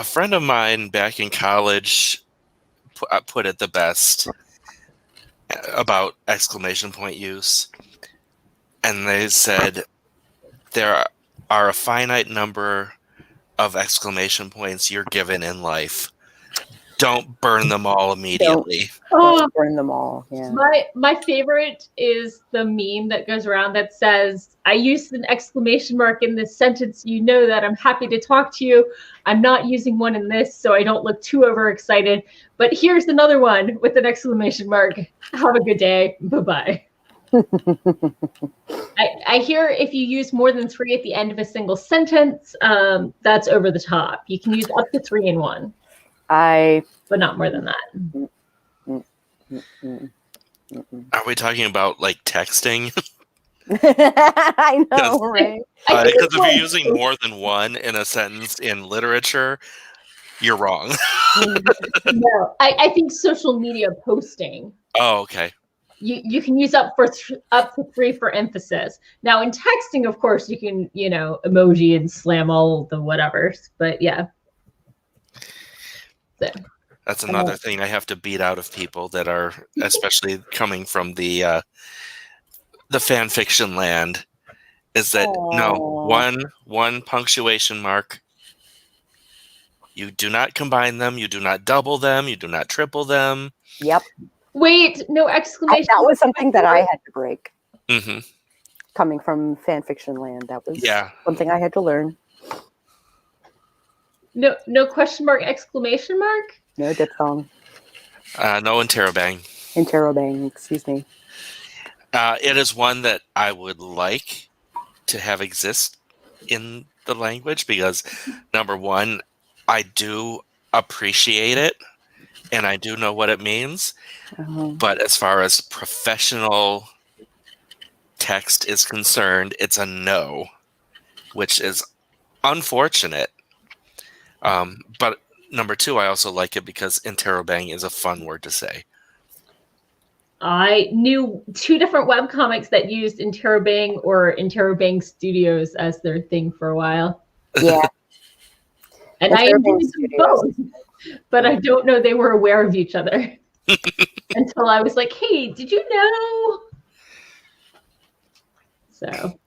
friend of mine back in college put it the best about exclamation point use. And they said there are a finite number of exclamation points you're given in life. Don't burn them all immediately. Don't burn them all. Yeah. My favorite is the meme that goes around that says, I used an exclamation mark in this sentence. You know that I'm happy to talk to you. I'm not using one in this, so I don't look too overexcited. But here's another one with an exclamation mark. Have a good day. Bye-bye. I hear if you use more than 3 at the end of a single sentence, that's over the top. You can use up to 3 in one. But not more than that. Are we talking about like texting? I know, right? Because if you're using more than one in a sentence in literature, you're wrong. No, I think social media posting. Oh, okay. You can use up to 3 for emphasis. Now in texting, of course, you can emoji and slam all the whatevers. But yeah. So. That's another thing I have to beat out of people that are, especially coming from the fan fiction land, is that one punctuation mark. You do not combine them. You do not double them. You do not triple them. Yep. Wait, no exclamation. That was something that I had to break. Mm-hmm. Coming from fan fiction land, that was something I had to learn. No question mark, exclamation mark? No diphthong. No interrobang. Interrobang, excuse me. It is one that I would like to have exist in the language because, number one, I do appreciate it and I do know what it means. But as far as professional text is concerned, it's a no, which is unfortunate. But number two, I also like it because interrobang is a fun word to say. I knew 2 different webcomics that used interrobang or interrobang studios as their thing for a while. Yeah. And I enjoyed both, but I don't know they were aware of each other until I was like, hey, did you know? So.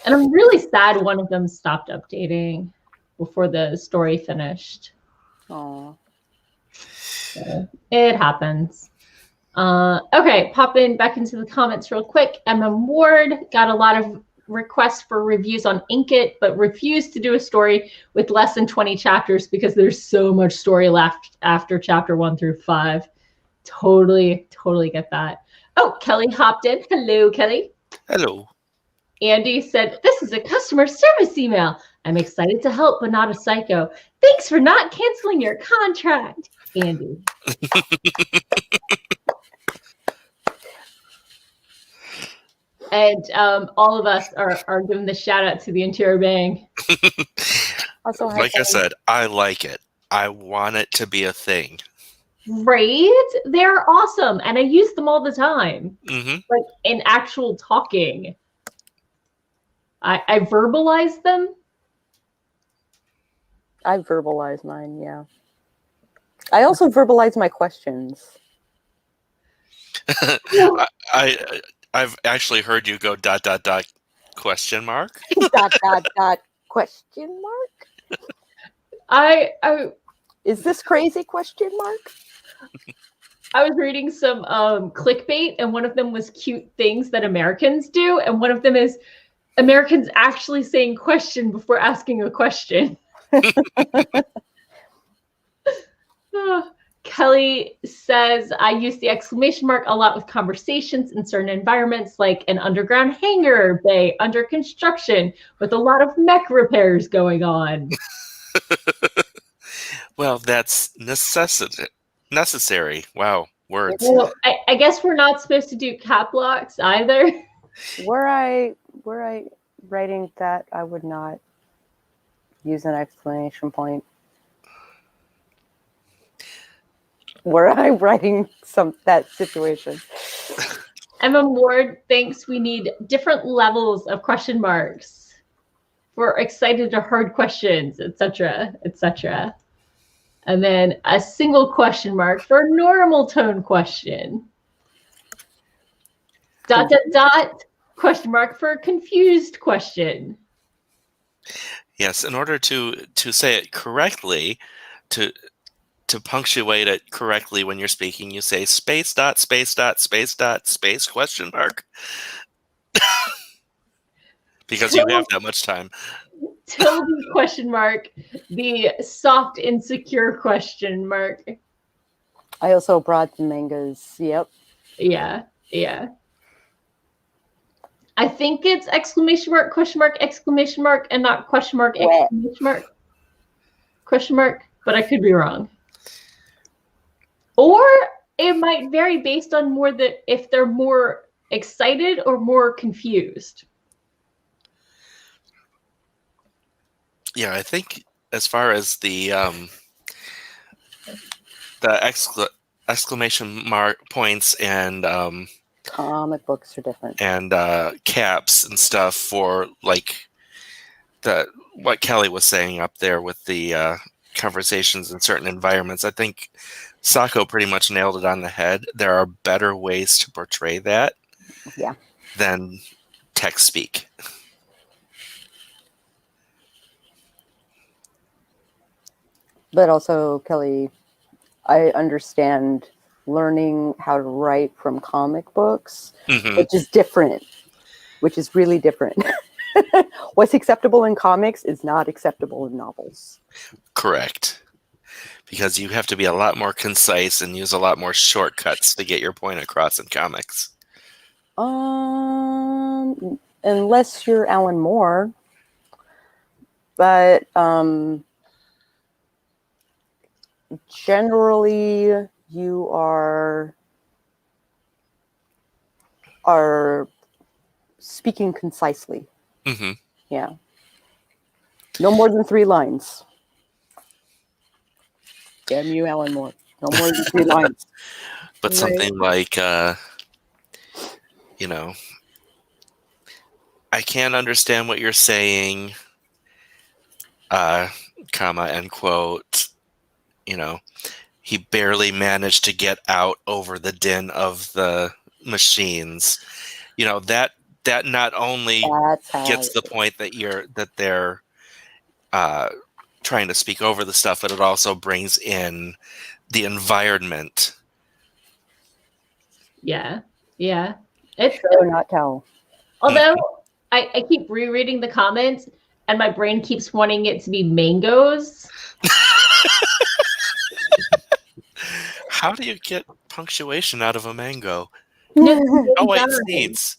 And I'm really sad one of them stopped updating before the story finished. Aww. So it happens. Okay, popping back into the comments real quick. MM Ward got a lot of requests for reviews on Inkit, but refused to do a story with less than 20 chapters because there's so much story left after chapter 1 through 5. Totally get that. Oh, Kelly hopped in. Hello, Kelly. Hello. Andy said, this is a customer service email. I'm excited to help, but not a psycho. Thanks for not canceling your contract, Andy. And all of us are giving the shout out to the interrobang. Also, like I said, I like it. I want it to be a thing. Right? They're awesome. And I use them all the time. Mm-hmm. Like in actual talking. I verbalize them. I verbalize mine, yeah. I also verbalize my questions. I've actually heard you go ... question mark. ... question mark? Is this crazy question mark? I was reading some clickbait, and one of them was cute things that Americans do, and one of them is Americans actually saying question before asking a question. Kelly says, I use the exclamation mark a lot with conversations in certain environments, like an underground hangar bay under construction with a lot of mech repairs going on. Well, that's necessary. Wow, words. Well, I guess we're not supposed to do cap locks either. Were I writing that, I would not use an exclamation point. Were I writing that situation? Emma Ward thinks we need different levels of question marks for excited or hard questions, etc., etc. And then a single question mark for a normal tone question. ... question mark for a confused question. Yes, in order to say it correctly, to punctuate it correctly when you're speaking, you say space dot space dot space dot space question mark because you have that much time. Tilde question mark, the soft insecure question mark. I also brought the mangas. Yep. Yeah, yeah. I think it's exclamation mark, and not question mark, exclamation mark, question mark, but I could be wrong. Or it might vary based on more that if they're more excited or more confused. Yeah, I think as far as the exclamation mark points and Comic books are different. and caps and stuff for like what Kelly was saying up there with the conversations in certain environments. I think Sako pretty much nailed it on the head. There are better ways to portray that than text speak. But also, Kelly, I understand learning how to write from comic books, which is different, which is really different. What's acceptable in comics is not acceptable in novels. Correct. Because you have to be a lot more concise and use a lot more shortcuts to get your point across in comics. Unless you're Alan Moore. But generally you are speaking concisely. Yeah. No more than 3 lines. Damn you, Alan Moore. No more than 3 lines. But something like, you know, I can't understand what you're saying, comma, end quote. You know, he barely managed to get out over the din of the machines. You know, that not only gets the point that they're trying to speak over the stuff, but it also brings in the environment. Yeah, yeah. It's show, not tell. Although I keep rereading the comments, and my brain keeps wanting it to be mangoes. How do you get punctuation out of a mango? No, oh wait,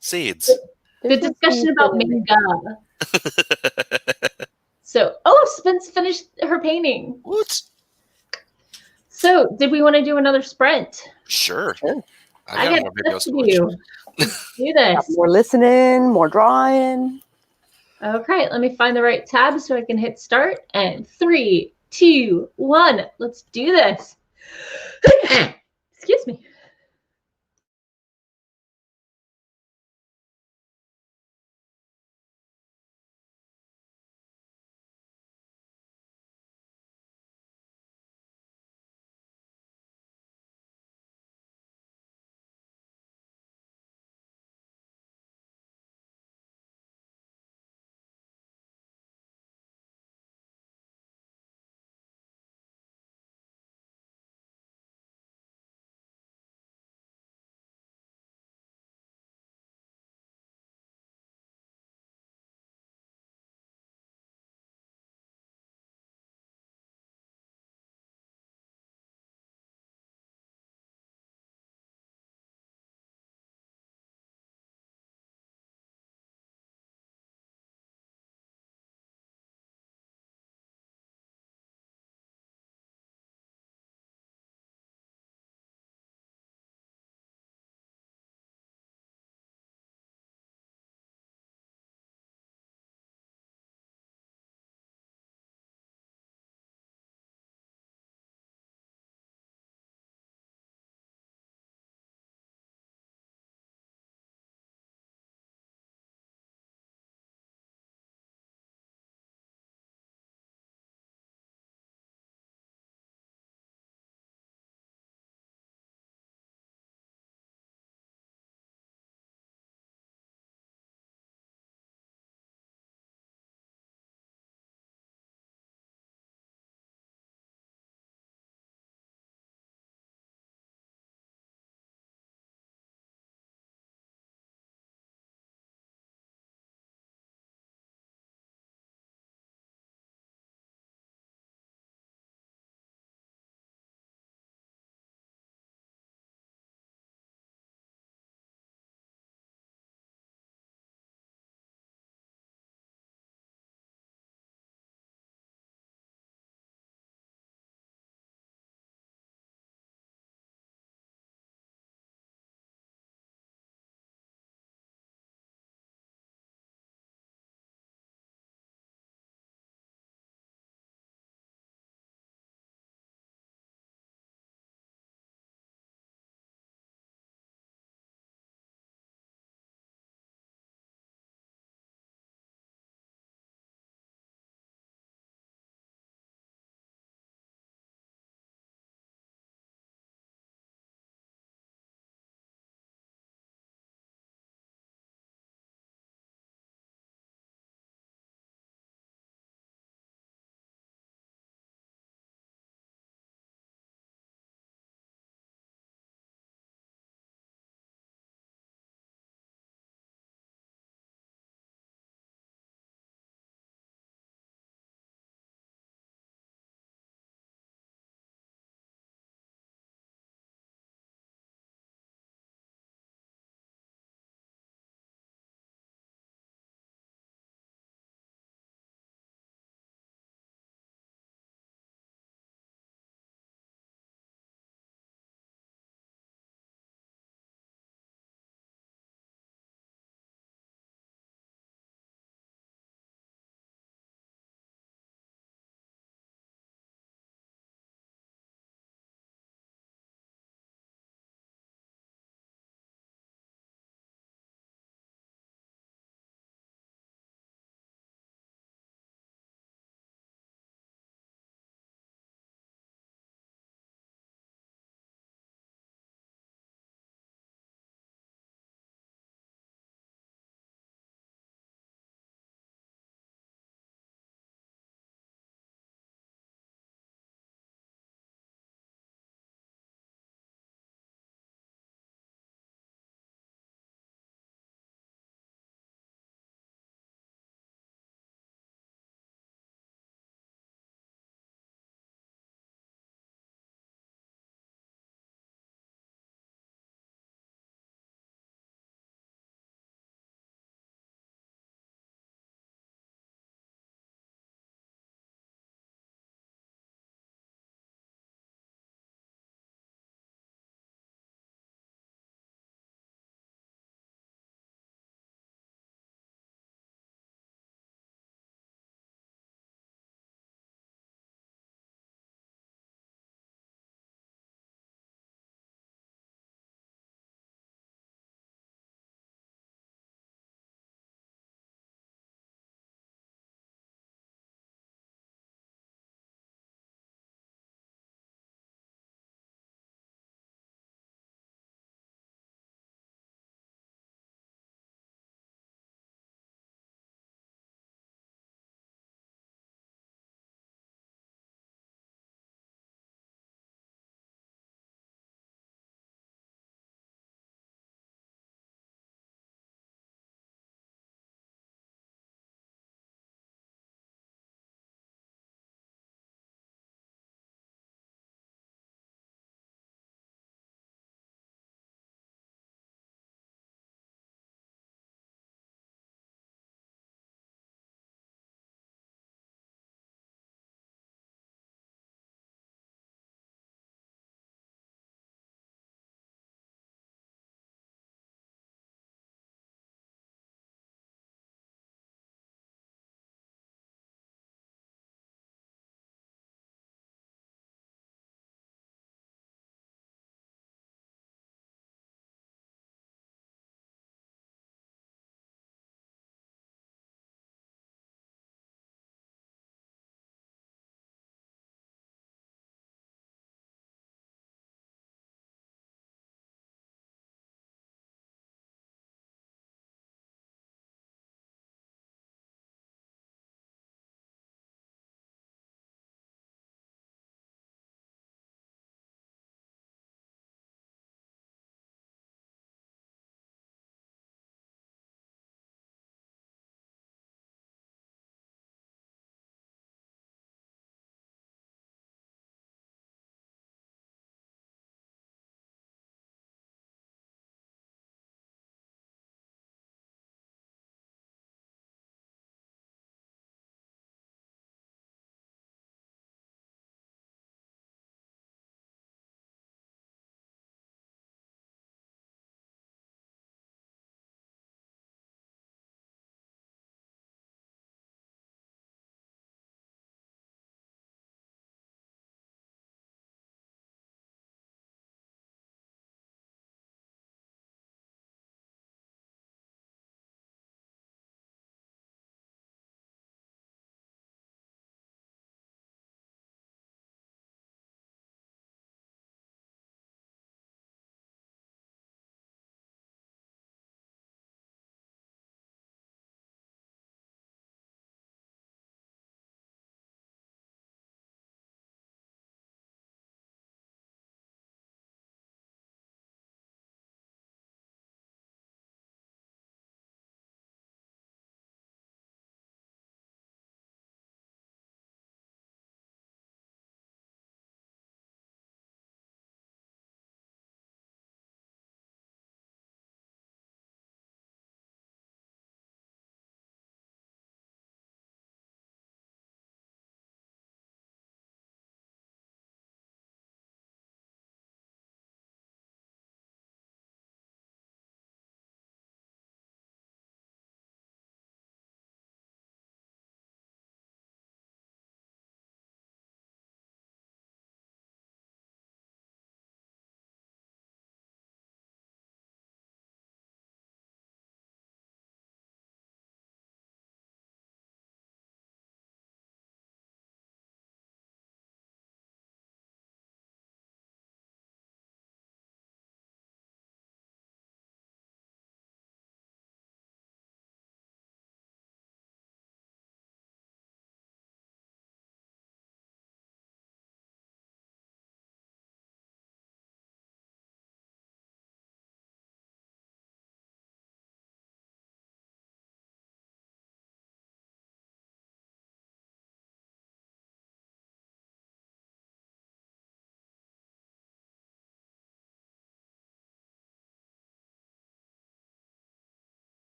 seeds. The discussion about manga. So, Spence finished her painting. What? So, did we want to do another sprint? Sure. I got more videos to do. Let's do this. More listening, more drawing. Okay, let me find the right tab so I can hit start. And 3, 2, 1. Let's do this. Excuse me.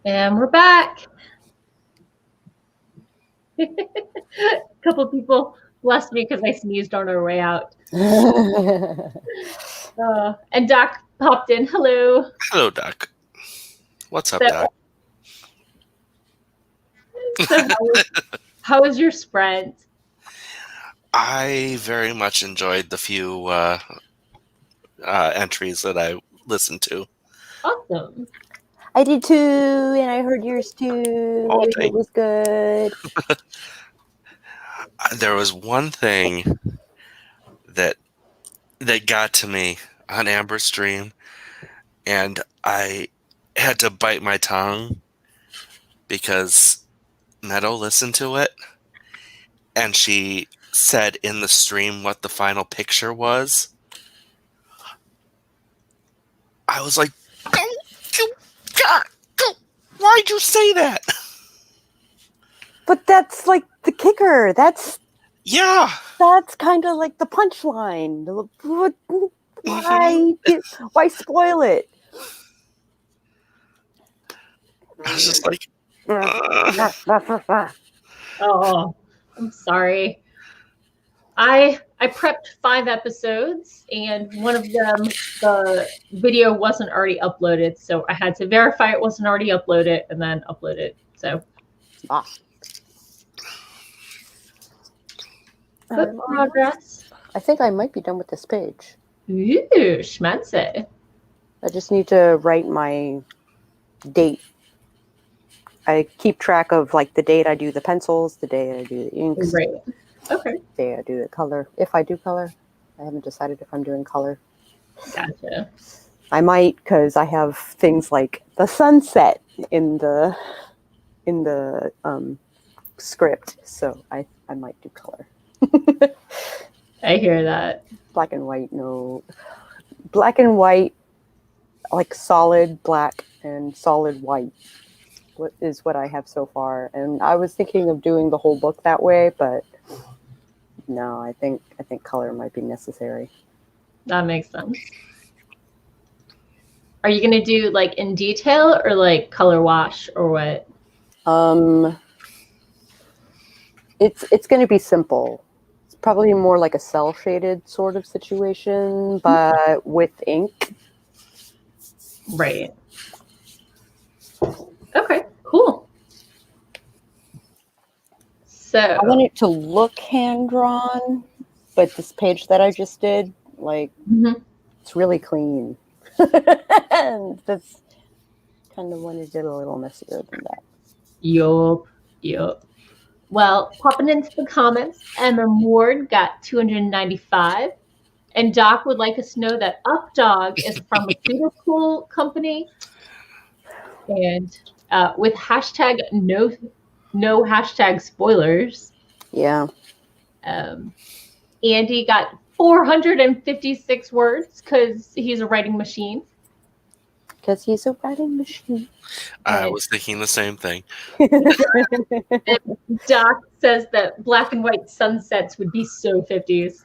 And we're back. A couple people blessed me because I sneezed on our way out. And Doc popped in. Hello. Hello, Doc. What's up, So- Doc? So how was your sprint? I very much enjoyed the few entries that I listened to. Awesome. I did too, and I heard yours too. Oh, It was good. There was one thing that got to me on Amber's stream, and I had to bite my tongue because Meadow listened to it, and she said in the stream what the final picture was. I was like, why'd you say that? But that's like the kicker. That's kind of like the punchline. Why spoil it? I was just like, Oh, I'm sorry. I prepped 5 episodes, and one of them, the video wasn't already uploaded, so I had to verify it wasn't already uploaded and then upload it. So, good progress. I think I might be done with this page. Ooh, schmancy. I just need to write my date. I keep track of like the date I do the pencils, the day I do the inks, Right. Okay. the day I do the color. If I do color, I haven't decided if I'm doing color. Gotcha. I might, because I have things like the sunset in the script, so I might do color. I hear that. Black and white, no. Black and white, like solid black and solid white. What is what I have so far, and I was thinking of doing the whole book that way, but no, I think color might be necessary. That makes sense. Are you gonna do like in detail or like color wash or what? It's going to be simple. It's probably more like a cell shaded sort of situation, but with ink. Right. Okay, cool. So I want it to look hand drawn, but this page that I just did, like, it's really clean. And that's kind of wanted it a little messier than that. Yup. Well, popping into the comments, Emma Ward got 295. And Doc would like us to know that Updog is a pharmaceutical company. And with hashtag no hashtag spoilers. Yeah. Andy got 456 words because he's a writing machine. Because he's a writing machine. I was thinking the same thing. And Doc says that black and white sunsets would be so 50s.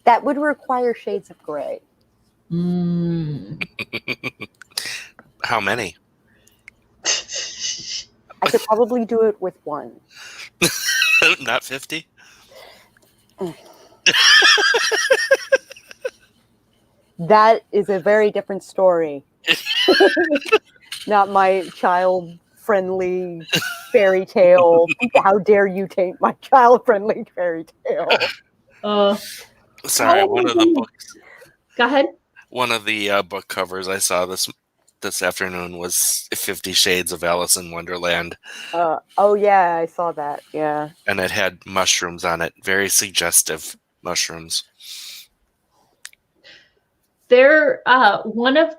That would require shades of gray. How many? I could probably do it with one. Not 50? That is a very different story. Not my child-friendly fairy tale. How dare you taint my child-friendly fairy tale? Sorry, one of the books. Go ahead. One of the book covers I saw this afternoon was 50 Shades of Alice in Wonderland. Oh yeah, I saw that. Yeah. And it had mushrooms on it. Very suggestive mushrooms. They're one of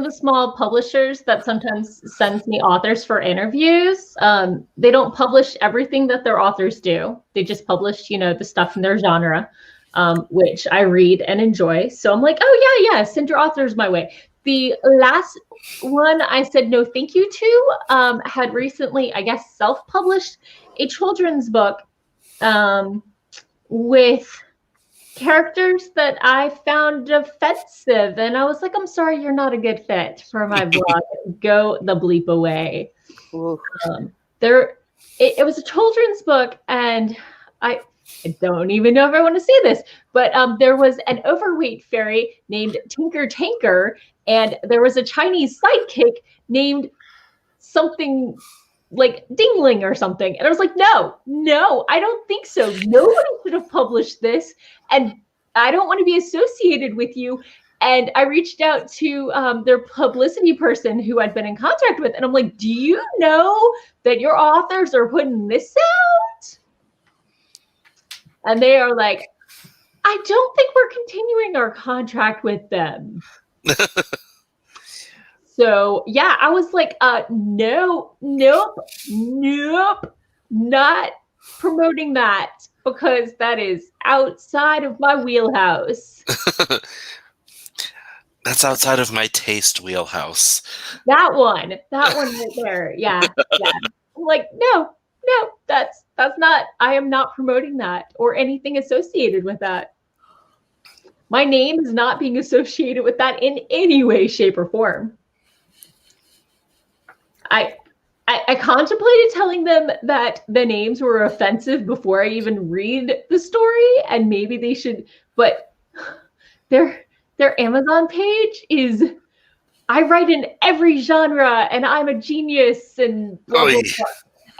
the small publishers that sometimes sends me authors for interviews. They don't publish everything that their authors do. They just publish, the stuff in their genre, which I read and enjoy. So I'm like, oh yeah, send your authors my way. The last one I said no thank you to had recently, I guess, self-published a children's book with characters that I found offensive, and I was like, I'm sorry, you're not a good fit for my blog. Go the bleep away. It was a children's book, and I don't even know if I want to say this, but there was an overweight fairy named Tinker Tanker, and there was a Chinese sidekick named something like Dingling or something. And I was like, no, I don't think so. Nobody should have published this, and I don't want to be associated with you. And I reached out to their publicity person who I'd been in contact with, and I'm like, do you know that your authors are putting this out? And they are like, I don't think we're continuing our contract with them. So yeah, I was like, nope, not promoting that, because that is outside of my wheelhouse. That's outside of my taste wheelhouse. That one right there. Yeah. I'm like, no, that's not, I am not promoting that or anything associated with that. My name is not being associated with that in any way, shape, or form. I contemplated telling them that the names were offensive before I even read the story, and maybe they should, but their Amazon page is, I write in every genre and I'm a genius and blah, blah, blah.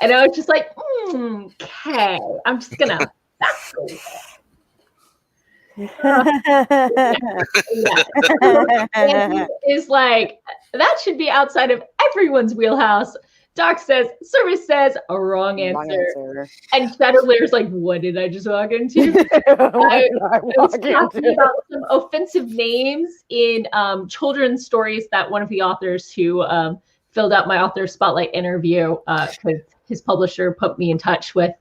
And I was just like, okay, I'm just gonna back away. And he is like, that should be outside of everyone's wheelhouse. Doc says, Service says, a wrong answer. And Shadowlayer's like, what did I just walk into? I was talking about some offensive names in children's stories that one of the authors who filled out my author spotlight interview, because his publisher put me in touch with,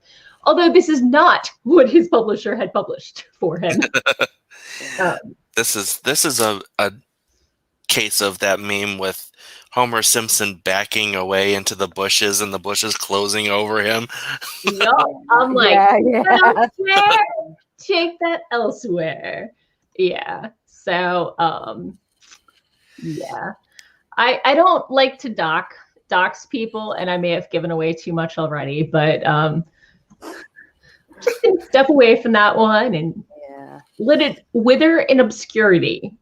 although this is not what his publisher had published for him. This is a case of that meme with Homer Simpson backing away into the bushes and the bushes closing over him. No, I'm like, elsewhere. Take that elsewhere. Yeah. So, yeah. I don't like to dox people, and I may have given away too much already, but just gonna step away from that one and let it wither in obscurity.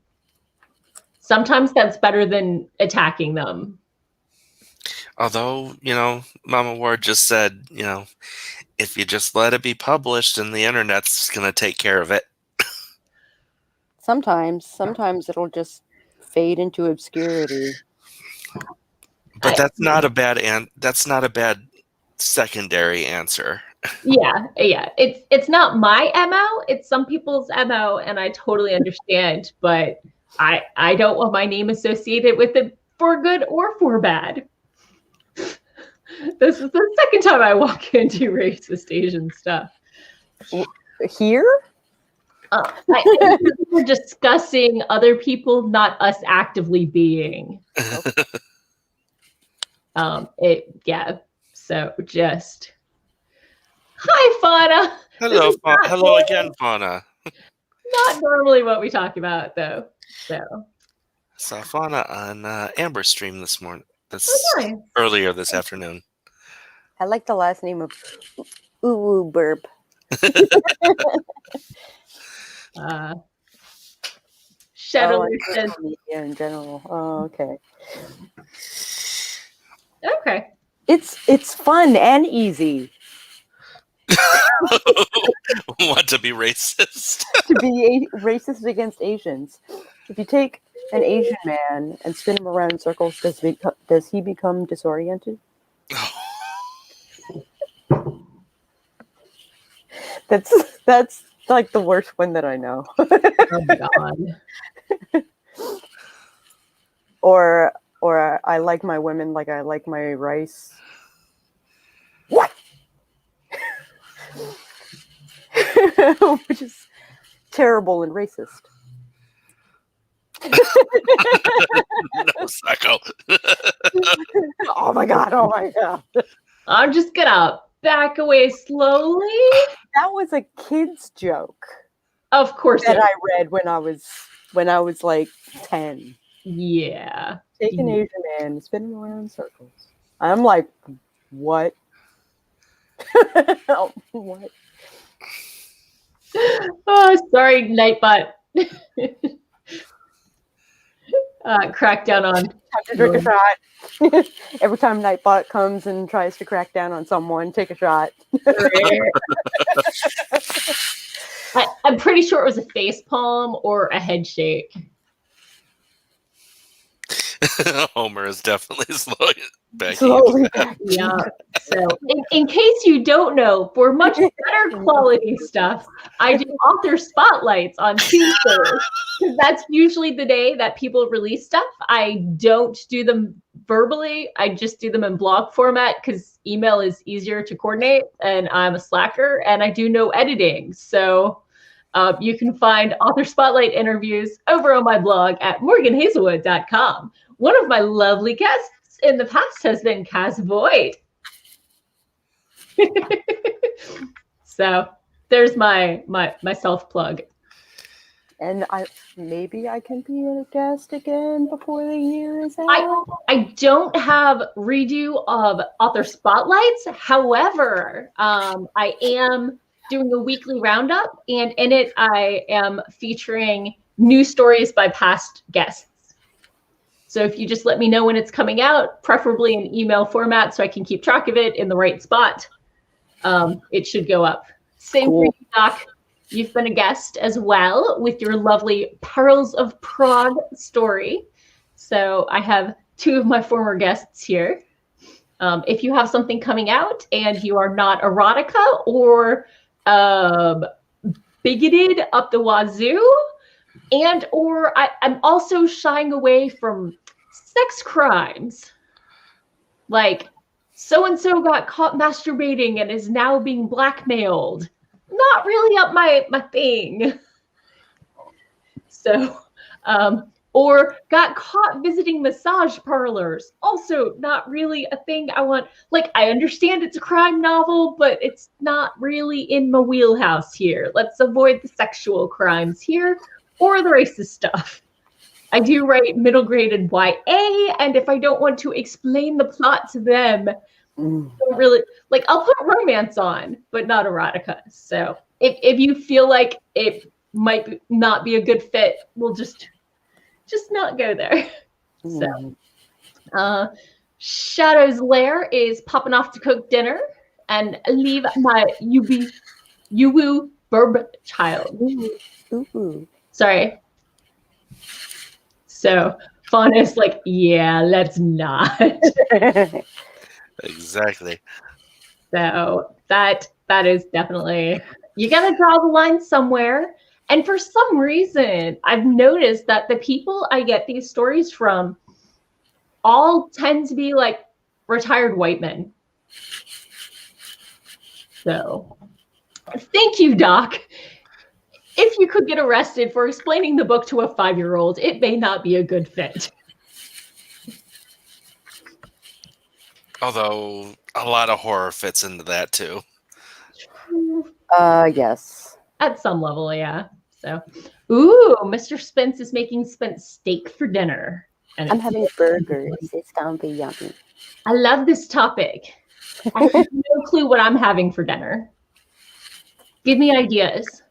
Sometimes that's better than attacking them. Although, Mama Ward just said, if you just let it be published and the internet's going to take care of it. Sometimes it'll just fade into obscurity. But that's not a bad secondary answer. Yeah. It's not my MO. It's some people's MO, and I totally understand, but I don't want my name associated with it for good or for bad. This is the second time I walk into racist Asian stuff. Here? We're discussing other people, not us actively being. So just, hi, Fauna. Hello, hello again, Fauna. Not normally what we talk about, though. Saw Fauna on Amber's stream this morning. Nice. Earlier this afternoon. I like the last name of Ooh Burp. Shadow says in general. Oh, okay. Okay. It's fun and easy. Want to be racist? To be racist against Asians. If you take an Asian man and spin him around in circles, does he become disoriented? That's like the worst one that I know. Oh my God. Or I like my women like I like my rice. What? Which is terrible and racist. No, Sako. Oh my god. I'm just gonna back away slowly. That was a kid's joke. Of course that it I read when I was like 10. Yeah. Take an Asian man, spin him around in circles. I'm like, what? What? Oh, sorry, Nightbot. Crack down on. Have to drink a shot. Every time Nightbot comes and tries to crack down on someone, take a shot. I'm pretty sure it was a face palm or a head shake. Homer is definitely slowly Slowly back. Yeah. So, in case you don't know, for much better quality stuff, I do author spotlights on Tuesdays. Because that's usually the day that people release stuff. I don't do them verbally. I just do them in blog format because email is easier to coordinate, and I'm a slacker, and I do no editing. So you can find author spotlight interviews over on my blog at morganhazelwood.com. One of my lovely guests in the past has been Voit. So there's my self plug. And maybe I can be a guest again before the year is out. I don't have redo of author spotlights. However, I am doing a weekly roundup, and in it I am featuring new stories by past guests. So if you just let me know when it's coming out, preferably in email format so I can keep track of it in the right spot, it should go up. Same for you, Doc. You've been a guest as well with your lovely Pearls of Prague story. So I have two of my former guests here. If you have something coming out and you are not erotica or bigoted up the wazoo, and or I'm also shying away from sex crimes. Like, so-and-so got caught masturbating and is now being blackmailed. Not really up my thing. So, or got caught visiting massage parlors. Also not really a thing I want. Like, I understand it's a crime novel, but it's not really in my wheelhouse here. Let's avoid the sexual crimes here or the racist stuff. I do write middle graded YA, and if I don't want to explain the plot to them, don't really, like, I'll put romance on, but not erotica. So if you feel like it might not be a good fit, we'll just not go there. So Shadow's Lair is popping off to cook dinner and leave my Yuwu burb child. Sorry. So Fawn is like, yeah, let's not. Exactly. So that is definitely, you gotta draw the line somewhere. And for some reason, I've noticed that the people I get these stories from all tend to be like retired white men. So thank you, Doc. If you could get arrested for explaining the book to a 5-year-old, it may not be a good fit. Although a lot of horror fits into that too. Yes. At some level, yeah. So, ooh, Mr. Spence is making Spence steak for dinner. And I'm having burgers. It's gonna be yummy. I love this topic. I have no clue what I'm having for dinner. Give me ideas.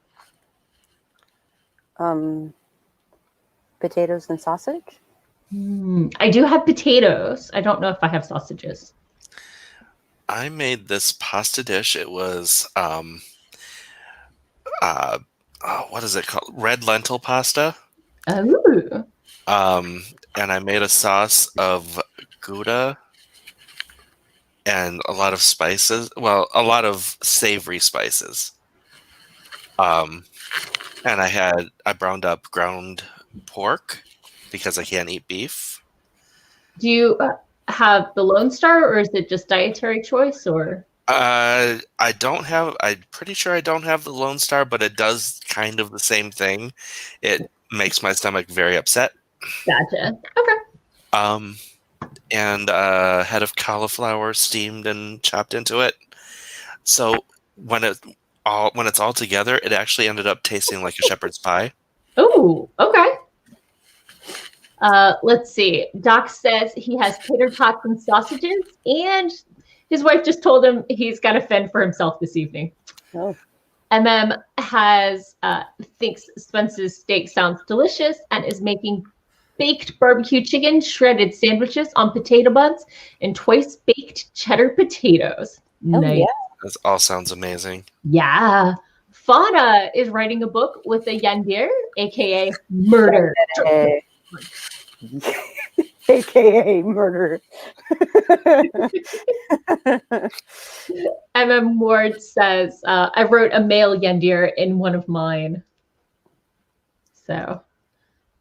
Potatoes and sausage? I do have potatoes. I don't know if I have sausages. I made this pasta dish. It was what is it called? Red lentil pasta. Oh. And I made a sauce of Gouda and a lot of spices. Well, a lot of savory spices. And I browned up ground pork because I can't eat beef. Do you have the Lone Star, or is it just dietary choice, or? I'm pretty sure I don't have the Lone Star, but it does kind of the same thing. It makes my stomach very upset. Gotcha. Okay. And a head of cauliflower steamed and chopped into it. So when when it's all together, it actually ended up tasting like a shepherd's pie. Oh, okay. Let's see. Doc says he has tater tots and sausages, and his wife just told him he's got to fend for himself this evening. Oh. has thinks Spence's steak sounds delicious and is making baked barbecue chicken, shredded sandwiches on potato buns, and twice baked cheddar potatoes. Oh, Nice. yeah. This all sounds amazing. Yeah. Fauna is writing a book with a Yandir, aka murder. AKA murder. MM Ward says, I wrote a male Yandir in one of mine. So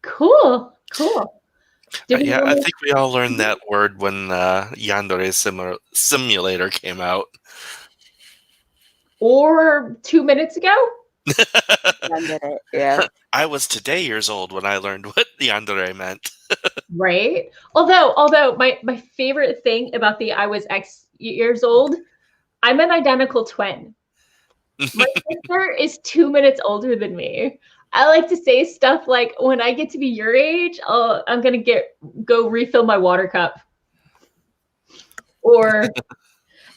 cool. Yeah, I think we all learned that word when Yandere Simulator came out. Or 2 minutes ago? Yeah. I was today years old when I learned what Yandere meant. Right? Although my favorite thing about the I was X years old, I'm an identical twin. My sister is 2 minutes older than me. I like to say stuff like, when I get to be your age, I'm gonna go refill my water cup. Or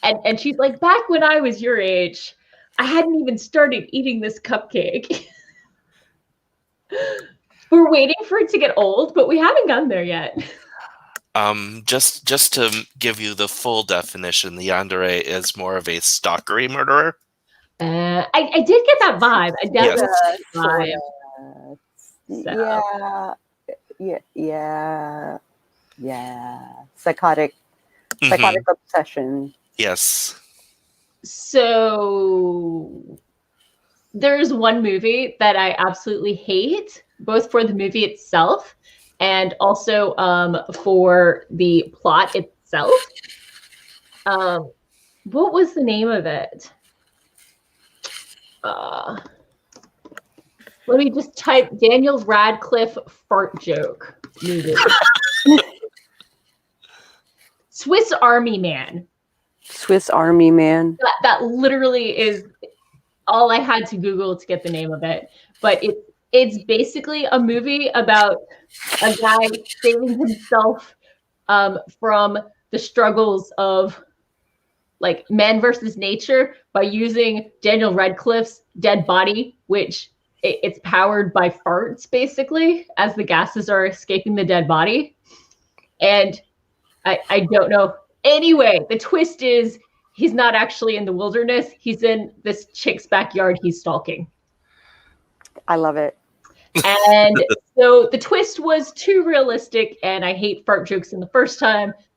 and she's like, back when I was your age, I hadn't even started eating this cupcake. We're waiting for it to get old, but we haven't gotten there yet. Just to give you the full definition, the Yandere is more of a stalkery murderer. I did get that vibe. I definitely Yes. vibe. Yeah. Psychotic obsession. Yes. So there's one movie that I absolutely hate, both for the movie itself and also for the plot itself. What was the name of it? Let me just type Daniel Radcliffe fart joke movie. Swiss Army Man. Swiss Army Man. That literally is all I had to Google to get the name of it. But it's basically a movie about a guy saving himself from the struggles of like man versus nature by using Daniel Radcliffe's dead body, which it's powered by farts basically as the gases are escaping the dead body. And I don't know. Anyway, the twist is he's not actually in the wilderness. He's in this chick's backyard he's stalking. I love it. And so the twist was too realistic, and I hate fart jokes in the first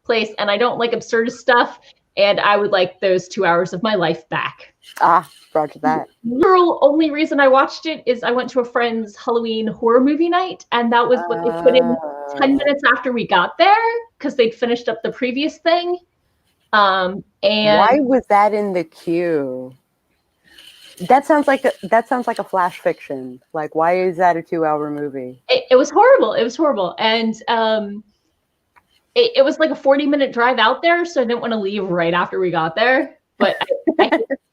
place, and I don't like absurd stuff, and I would like those 2 hours of my life back. Roger that. The literal only reason I watched it is I went to a friend's Halloween horror movie night, and that was what they put in 10 minutes after we got there, because they'd finished up the previous thing. And why was that in the queue? That sounds like a flash fiction. Like, why is that a 2-hour movie? It was horrible. It was horrible. And it was like a 40-minute drive out there, so I didn't want to leave right after we got there. But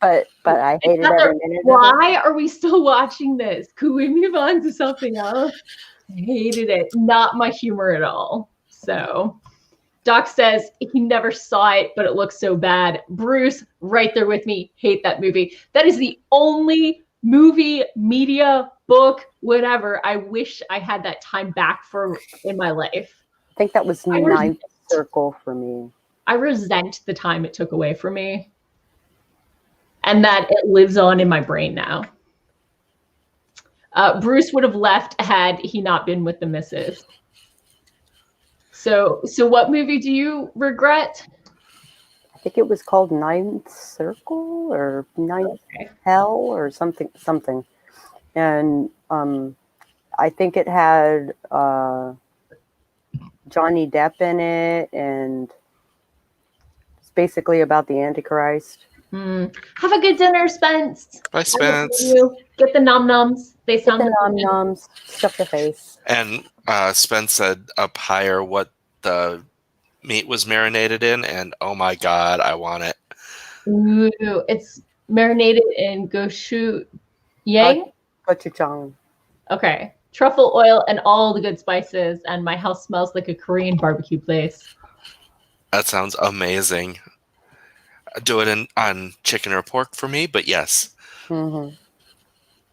but I hated every minute. Why are we still watching this? Could we move on to something else? I hated it. Not my humor at all. So Doc says he never saw it, but it looks so bad. Bruce, right there with me, hate that movie. That is the only movie, media, book, whatever, I wish I had that time back for in my life. I think that was Ninth Circle for me. I resent the time it took away from me. And that it lives on in my brain now. Bruce would have left had he not been with the missus. So what movie do you regret? I think it was called Ninth Circle or Ninth Hell or something. And I think it had Johnny Depp in it, and it's basically about the Antichrist. Have a good dinner, Spence. Bye, Spence. Get the nom-noms. They sound the nom-noms. Stuff the face. And Spence said up higher what the meat was marinated in, and oh my god, I want it. Ooh, it's marinated in gochujang. Gochujang. Okay. Truffle oil and all the good spices, and my house smells like a Korean barbecue place. That sounds amazing. Do it on chicken or pork for me, but yes. Mm-hmm.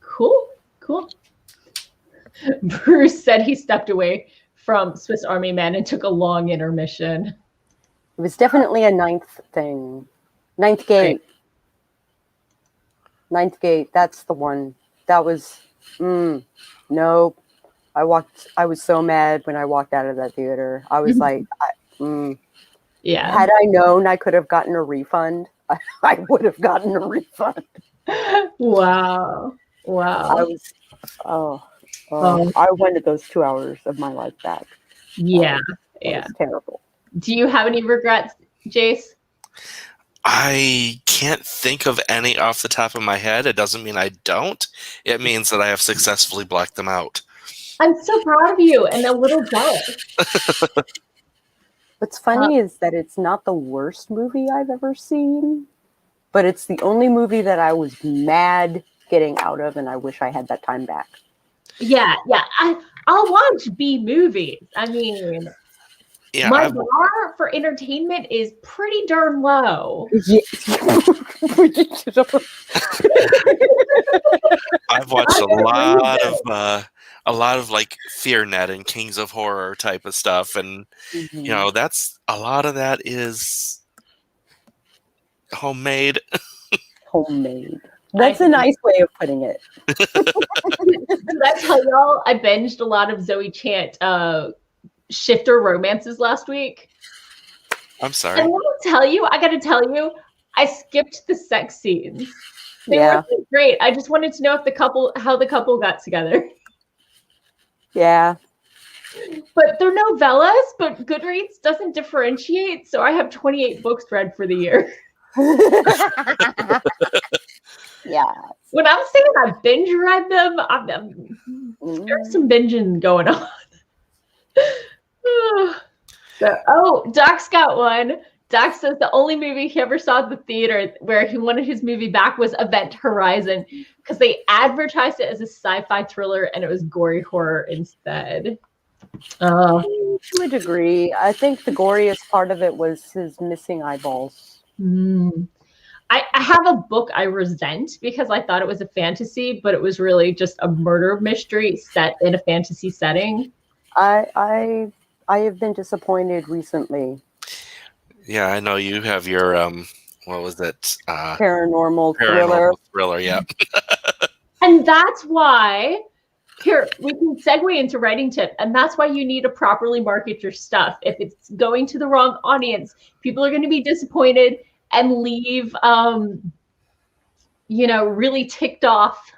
Cool. Bruce said he stepped away from Swiss Army Men and took a long intermission. It was definitely a ninth thing. Ninth Gate. Right. Ninth Gate. That's the one. That was. No. I was so mad when I walked out of that theater. I was like, Yeah. Had I known I could have gotten a refund, I would have gotten a refund. Wow. I was. I wanted those 2 hours of my life back. Yeah. It was terrible. Do you have any regrets, Jayce? I can't think of any off the top of my head. It doesn't mean I don't. It means that I have successfully blocked them out. I'm so proud of you and a little jealous. What's funny is that it's not the worst movie I've ever seen, but it's the only movie that I was mad getting out of, and I wish I had that time back. Yeah. I'll watch B movies. I mean, my bar for entertainment is pretty darn low. I've watched a lot of like FearNet and Kings of Horror type of stuff, and that's a lot of that is homemade. Homemade. That's a nice way of putting it. Did I tell y'all I binged a lot of Zoe Chant shifter romances last week? I'm sorry. And I gotta tell you, I skipped the sex scenes. They were great. I just wanted to know how the couple got together. Yeah. But they're novellas, but Goodreads doesn't differentiate, so I have 28 books read for the year. Yeah. When I'm saying I binge read them, there's some binging going on. Doc's got one. Doc says the only movie he ever saw at the theater where he wanted his movie back was Event Horizon because they advertised it as a sci-fi thriller and it was gory horror instead. To a degree. I think the goriest part of it was his missing eyeballs. I have a book I resent because I thought it was a fantasy, but it was really just a murder mystery set in a fantasy setting. I have been disappointed recently. Yeah, I know you have your what was it? Paranormal thriller, yeah. And that's why here we can segue into writing tip, and that's why you need to properly market your stuff. If it's going to the wrong audience, people are going to be disappointed and leave really ticked off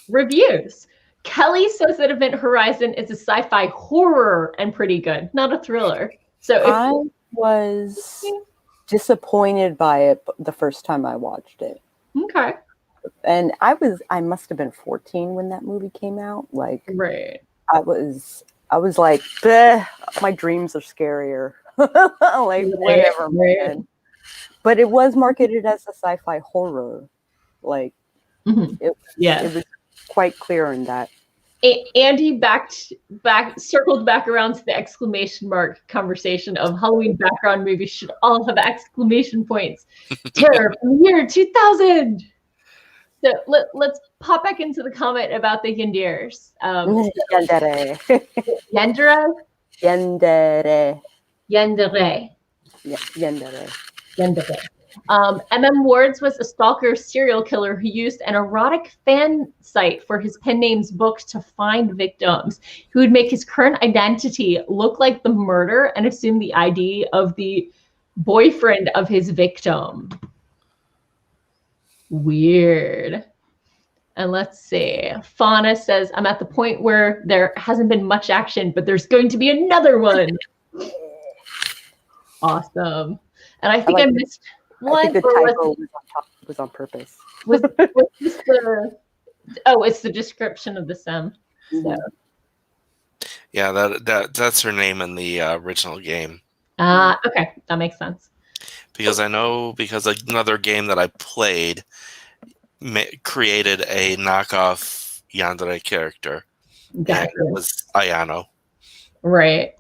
reviews. Kelly says that Event Horizon is a sci-fi horror and pretty good, not a thriller. So I was disappointed by it the first time I watched it. Okay. And I must have been 14 when that movie came out. Like, right. I was like, my dreams are scarier. Like, whatever, man. But it was marketed as a sci-fi horror. Like, it was quite clear in that. Andy circled back around to the exclamation mark conversation of Halloween background movies should all have exclamation points. Terror from the year 2000. So let's pop back into the comment about the Yindirs. Yandere. Yendere? Yandere. Yendere. Yeah, Yandere. Yendere. M.M. Wards was a stalker serial killer who used an erotic fan site for his pen name's book to find victims. He would make his current identity look like the murder and assume the ID of the boyfriend of his victim. Weird. And let's see. Fauna says, I'm at the point where there hasn't been much action, but there's going to be another one. Awesome. And I think I missed one. I think the typo was on purpose. Was this it's the description of the sim. So. Yeah, that's her name in the original game. Okay, that makes sense. Because I know because another game that I played created a knockoff Yandere character. Gotcha. And it was Ayano. Right.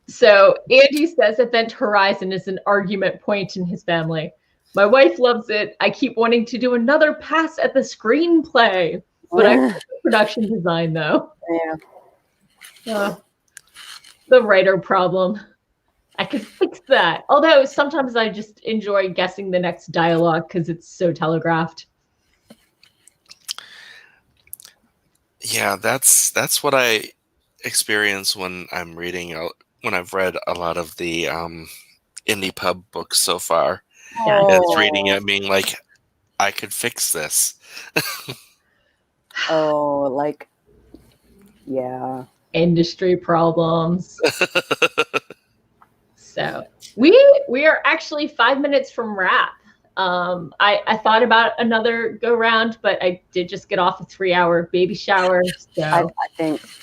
So Andy says Event Horizon is an argument point in his family. My wife loves it. I keep wanting to do another pass at the screenplay, but I production design though. Yeah. The writer problem. I could fix that. Although sometimes I just enjoy guessing the next dialogue because it's so telegraphed. Yeah, that's what I experience when I'm reading. When I've read a lot of the indie pub books so far. Yeah. It's reading it, being like, I could fix this. Oh, like, yeah. Industry problems. So we are actually 5 minutes from wrap. I thought about another go round, but I did just get off a 3-hour baby shower. So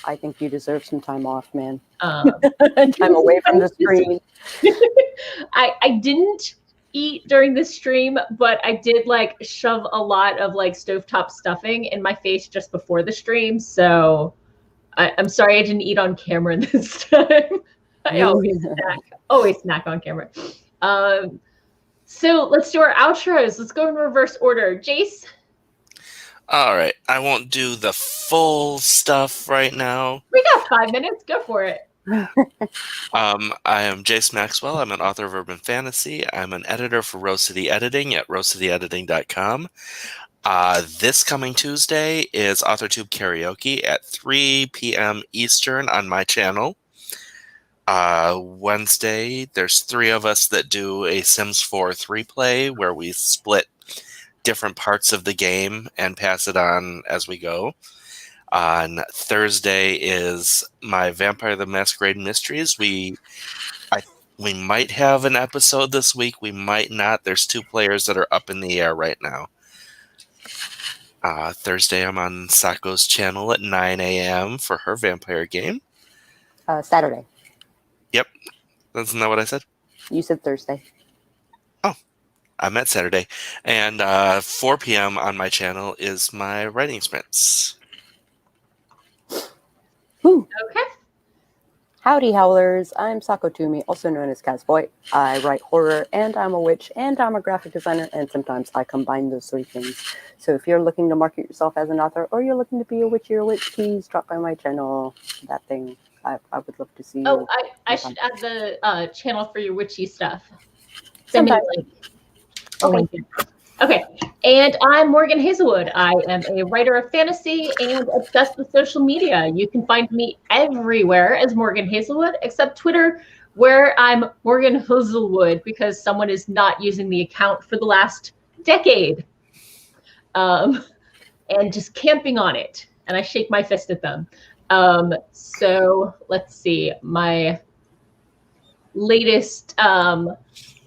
I think you deserve some time off, man. time away from the screen. I didn't eat during the stream, but I did like shove a lot of like stovetop stuffing in my face just before the stream. So I'm sorry I didn't eat on camera this time. I always snack on camera. So let's do our outros. Let's go in reverse order. Jayce? All right. I won't do the full stuff right now. We got 5 minutes. Go for it. I am Jayce Maxwell. I'm an author of urban fantasy. I'm an editor for Rose City Editing at rosecityediting.com. This coming Tuesday is AuthorTube Karaoke at 3 p.m. Eastern on my channel. Wednesday, there's 3 of us that do a Sims 4 3-play where we split different parts of the game and pass it on as we go. On Thursday is my Vampire the Masquerade Mysteries. We might have an episode this week. We might not. There's 2 players that are up in the air right now. Thursday, I'm on Sako's channel at 9 a.m. for her vampire game. Saturday. Yep. Isn't that what I said? You said Thursday. Oh, I meant Saturday. And 4 p.m. on my channel is my writing sprints. Woo. Okay. Howdy, Howlers. I'm Sako Toomey, also known as Voit. I write horror, and I'm a witch, and I'm a graphic designer, and sometimes I combine those 3 things. So if you're looking to market yourself as an author, or you're looking to be a witch, please drop by my channel. That thing, I would love to see. Oh, I should add the channel for your witchy stuff. Send me the link. Okay. Okay, and I'm Morgan Hazelwood. I am a writer of fantasy and obsessed with social media. You can find me everywhere as Morgan Hazelwood, except Twitter, where I'm Morgan Hazelwood because someone is not using the account for the last decade. And just camping on it, and I shake my fist at them. So let's see, my latest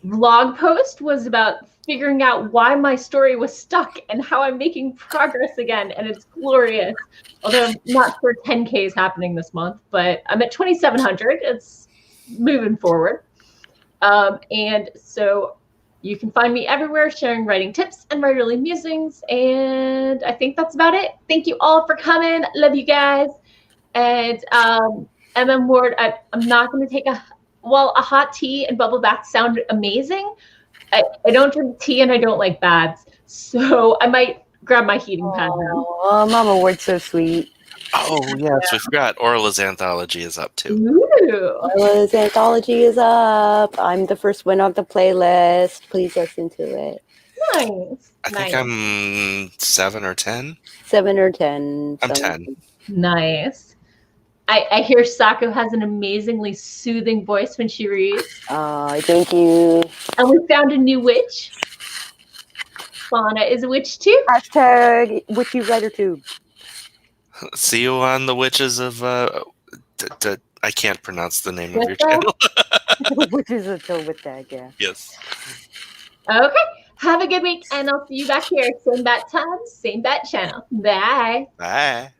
blog post was about figuring out why my story was stuck and how I'm making progress again, and it's glorious. Although I'm not sure 10K is happening this month, but I'm at 2,700. It's moving forward. And so you can find me everywhere sharing writing tips and writerly musings, and I think that's about it. Thank you all for coming. Love you guys. And MM Ward, I'm not going to take a hot tea and bubble bath sound amazing. I don't drink tea and I don't like baths, so I might grab my heating pad now. Oh, Mama Ward's so sweet. Oh, yes, we forgot. Orla's Anthology is up, too. Ooh. Orla's Anthology is up. I'm the first one on the playlist. Please listen to it. Nice. I think I'm 7 or 10. 7 or 10. I'm 10. Nice. I hear Sako has an amazingly soothing voice when she reads. Thank you. And we found a new witch. Fauna is a witch too. Hashtag witchy writer tube. See you on the Witches of... I can't pronounce the name of your channel. Witches of Tilwithag, yeah. Yes. Okay. Have a good week, and I'll see you back here. Same bat time, same bat channel. Bye. Bye.